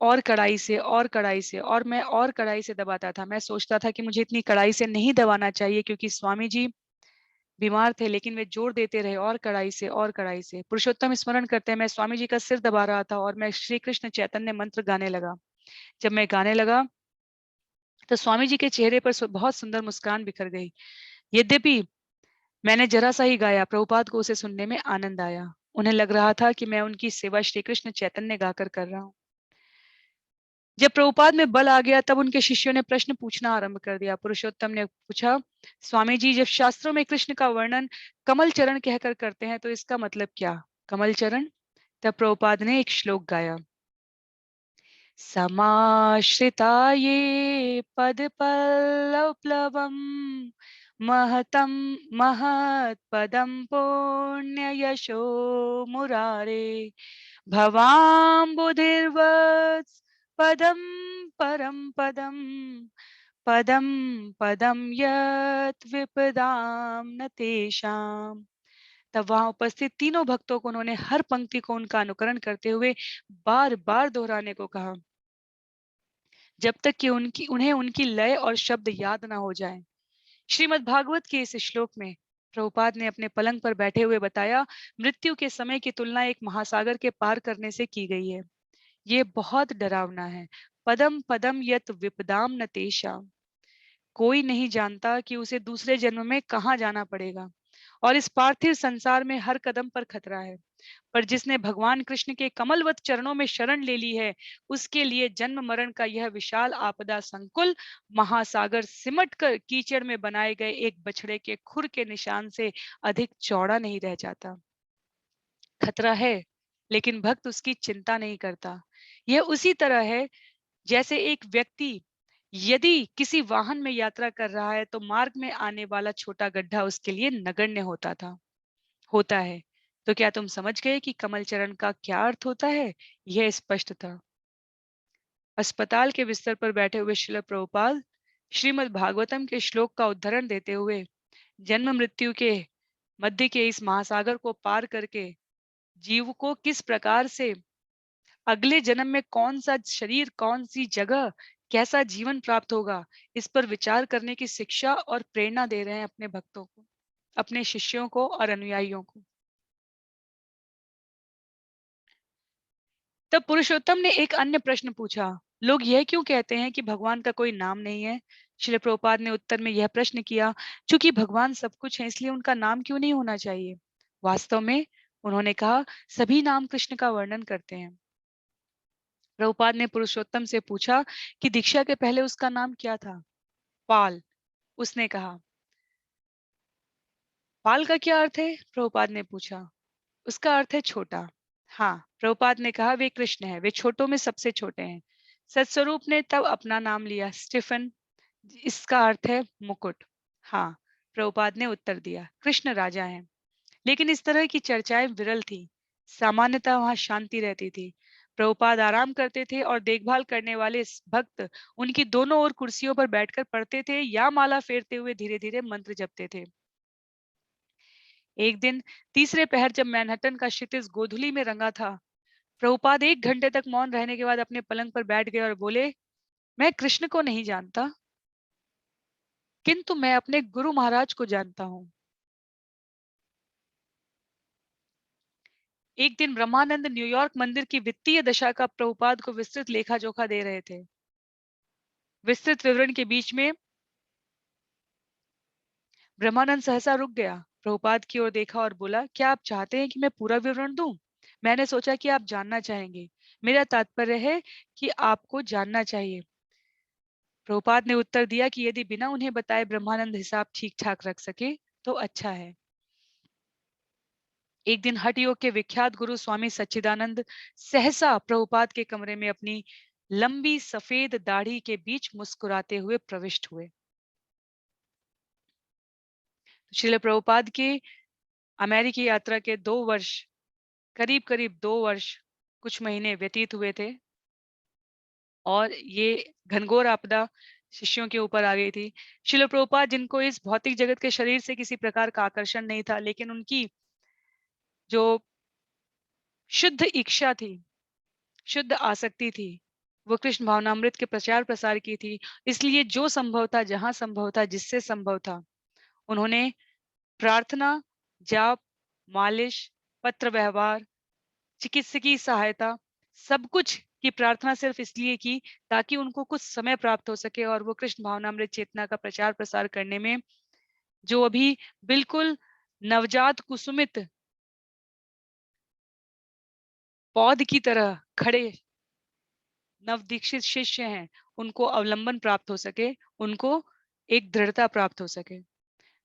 और कड़ाई से और कड़ाई से, और मैं और कड़ाई से दबाता था। मैं सोचता था कि मुझे इतनी कड़ाई से नहीं दबाना चाहिए, क्योंकि स्वामी जी बीमार थे, लेकिन वे जोर देते रहे, और कड़ाई से और कड़ाई से। पुरुषोत्तम स्मरण करते हैं, मैं स्वामी जी का सिर दबा रहा था और मैं श्री कृष्ण चैतन्य मंत्र गाने लगा। जब मैं गाने लगा तो स्वामी जी के चेहरे पर बहुत सुंदर मुस्कान बिखर गई। यद्यपि मैंने जरा सा ही गाया, प्रभुपाद को उसे सुनने में आनंद आया। उन्हें लग रहा था कि मैं उनकी सेवा श्री कृष्ण चैतन्य गाकर कर रहा हूँ। जब प्रभुपाद में बल आ गया, तब उनके शिष्यों ने प्रश्न पूछना आरंभ कर दिया। पुरुषोत्तम ने पूछा, स्वामी जी, जब शास्त्रों में कृष्ण का वर्णन कमल चरण कहकर करते हैं, तो इसका मतलब क्या? कमल चरण? तब प्रभुपाद ने एक श्लोक गाया, समाश्रिता ये पद पल्लवम महतम महत्पदम पुण्य यशो मुरारे भवाम्बुधिर्वत्स पदम परम पदम पदम पदम यत् विपदाम न तेषाम। तब वहां उपस्थित तीनों भक्तों को उन्होंने हर पंक्ति को उनका अनुकरण करते हुए बार बार दोहराने को कहा, जब तक कि उन्हें उनकी लय और शब्द याद ना हो जाए। श्रीमद् भागवत के इस श्लोक में प्रभुपाद ने अपने पलंग पर बैठे हुए बताया, मृत्यु के समय की तुलना एक महासागर के पार करने से की गई है। ये बहुत डरावना है। पदम पदम यत विपदाम न तेषा। कोई नहीं जानता कि उसे दूसरे जन्म में कहाँ जाना पड़ेगा, और इस पार्थिव संसार में हर कदम पर खतरा है। पर जिसने भगवान कृष्ण के कमलवत चरणों में शरण ले ली है, उसके लिए जन्म मरण का यह विशाल आपदा संकुल महासागर सिमट कर कीचड़ में बनाए गए एक बछड़े के खुर के निशान से अधिक चौड़ा नहीं रह जाता। खतरा है, लेकिन भक्त उसकी चिंता नहीं करता। यह उसी तरह है जैसे एक व्यक्ति यदि किसी वाहन में यात्रा कर रहा है, तो मार्ग में आने वाला छोटा गड्ढा उसके लिए नगण्य होता है। तो क्या तुम समझ गए कि कमल चरण का क्या अर्थ होता है? यह स्पष्ट था। अस्पताल के बिस्तर पर बैठे हुए श्रील प्रभुपाद श्रीमद् भागवतम के श्लोक का उद्धरण देते हुए जन्म मृत्यु के मध्य के इस महासागर को पार करके जीव को किस प्रकार से अगले जन्म में कौन सा शरीर, कौन सी जगह, कैसा जीवन प्राप्त होगा, इस पर विचार करने की शिक्षा और प्रेरणा दे रहे हैं अपने भक्तों को, अपने शिष्यों को और अनुयायियों को। तब पुरुषोत्तम ने एक अन्य प्रश्न पूछा, लोग यह क्यों कहते हैं कि भगवान का कोई नाम नहीं है? श्रील प्रभुपाद ने उत्तर में यह प्रश्न किया, चूंकि भगवान सब कुछ है, इसलिए उनका नाम क्यों नहीं होना चाहिए? वास्तव में उन्होंने कहा, सभी नाम कृष्ण का वर्णन करते हैं। प्रभुपाद ने पुरुषोत्तम से पूछा कि दीक्षा के पहले उसका नाम क्या था? पाल। उसने कहा, पाल का क्या अर्थ है? प्रभुपाद ने पूछा। उसका अर्थ है छोटा। हाँ, प्रभुपाद ने कहा, वे कृष्ण है, वे छोटों में सबसे छोटे हैं। सत्स्वरूप ने तब अपना नाम लिया, स्टीफन। इसका अर्थ है मुकुट। हाँ, प्रभुपाद ने उत्तर दिया, कृष्ण राजा हैं। लेकिन इस तरह की चर्चाएं विरल थी। सामान्यतः वहां शांति रहती थी। प्रभुपाद आराम करते थे और देखभाल करने वाले भक्त उनकी दोनों ओर कुर्सियों पर बैठकर पढ़ते थे या माला फेरते हुए धीरे धीरे मंत्र जपते थे। एक दिन तीसरे पहर जब मैनहट्टन का क्षितिज गोधूली में रंगा था, प्रभुपाद 1 घंटे तक मौन रहने के बाद अपने पलंग पर बैठ गए और बोले, मैं कृष्ण को नहीं जानता, किंतु मैं अपने गुरु महाराज को जानता हूं। एक दिन ब्रह्मानंद न्यूयॉर्क मंदिर की वित्तीय दशा का प्रभुपाद को विस्तृत लेखा जोखा दे रहे थे। विस्तृत विवरण के बीच में ब्रह्मानंद सहसा रुक गया, प्रभुपाद की ओर देखा और बोला, क्या आप चाहते हैं कि मैं पूरा विवरण दूं? मैंने सोचा कि आप जानना चाहेंगे। मेरा तात्पर्य है कि आपको जानना चाहिए। प्रभुपाद ने उत्तर दिया कि यदि बिना उन्हें बताए ब्रह्मानंद हिसाब ठीक ठाक रख सके तो अच्छा है। एक दिन हठ योग के विख्यात गुरु स्वामी सच्चिदानंद सहसा प्रभुपाद के कमरे में अपनी लंबी सफेद दाढ़ी के बीच मुस्कुराते हुए प्रविष्ट हुए। श्रील प्रभुपाद के अमेरिकी यात्रा के 2 वर्ष, करीब करीब 2 वर्ष कुछ महीने व्यतीत हुए थे और ये घनघोर आपदा शिष्यों के ऊपर आ गई थी। श्रील प्रभुपाद, जिनको इस भौतिक जगत के शरीर से किसी प्रकार का आकर्षण नहीं था, लेकिन उनकी जो शुद्ध इच्छा थी, शुद्ध आसक्ति थी, वो कृष्ण भावनामृत के प्रचार प्रसार की थी। इसलिए जो संभव था, जहां संभव था, जिससे संभव था, उन्होंने प्रार्थना, जाप, मालिश, पत्र व्यवहार, चिकित्सकीय सहायता, सब कुछ की प्रार्थना सिर्फ इसलिए की ताकि उनको कुछ समय प्राप्त हो सके और वो कृष्ण भावनामृत चेतना का प्रचार प्रसार करने में, जो अभी बिल्कुल नवजात कुसुमित पौध की तरह खड़े नवदीक्षित शिष्य हैं, उनको अवलंबन प्राप्त हो सके, उनको एक दृढ़ता प्राप्त हो सके।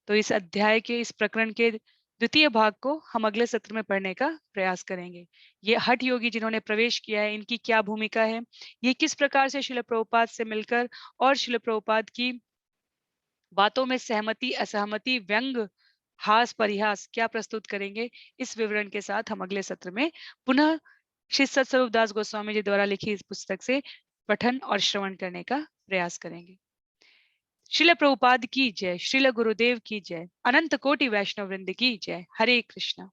तो इस अध्याय के, इस प्रकरण के द्वितीय भाग को हम अगले सत्र में पढ़ने का प्रयास करेंगे। ये हठ योगी जिन्होंने प्रवेश किया है, इनकी क्या भूमिका है, ये किस प्रकार से श्रील प्रभुपाद से मिलकर और श्रील प्रभुपाद की बातों में सहमति, असहमति, व्यंग, हास, परिहास क्या प्रस्तुत करेंगे, इस विवरण के साथ हम अगले सत्र में पुनः श्री सत्स्वरूप दास गोस्वामी जी द्वारा लिखी इस पुस्तक से पठन और श्रवण करने का प्रयास करेंगे। श्रील प्रभुपाद की जय, श्रील गुरुदेव की जय, अनंत कोटि वैष्णव वृंद की जय। हरे कृष्णा।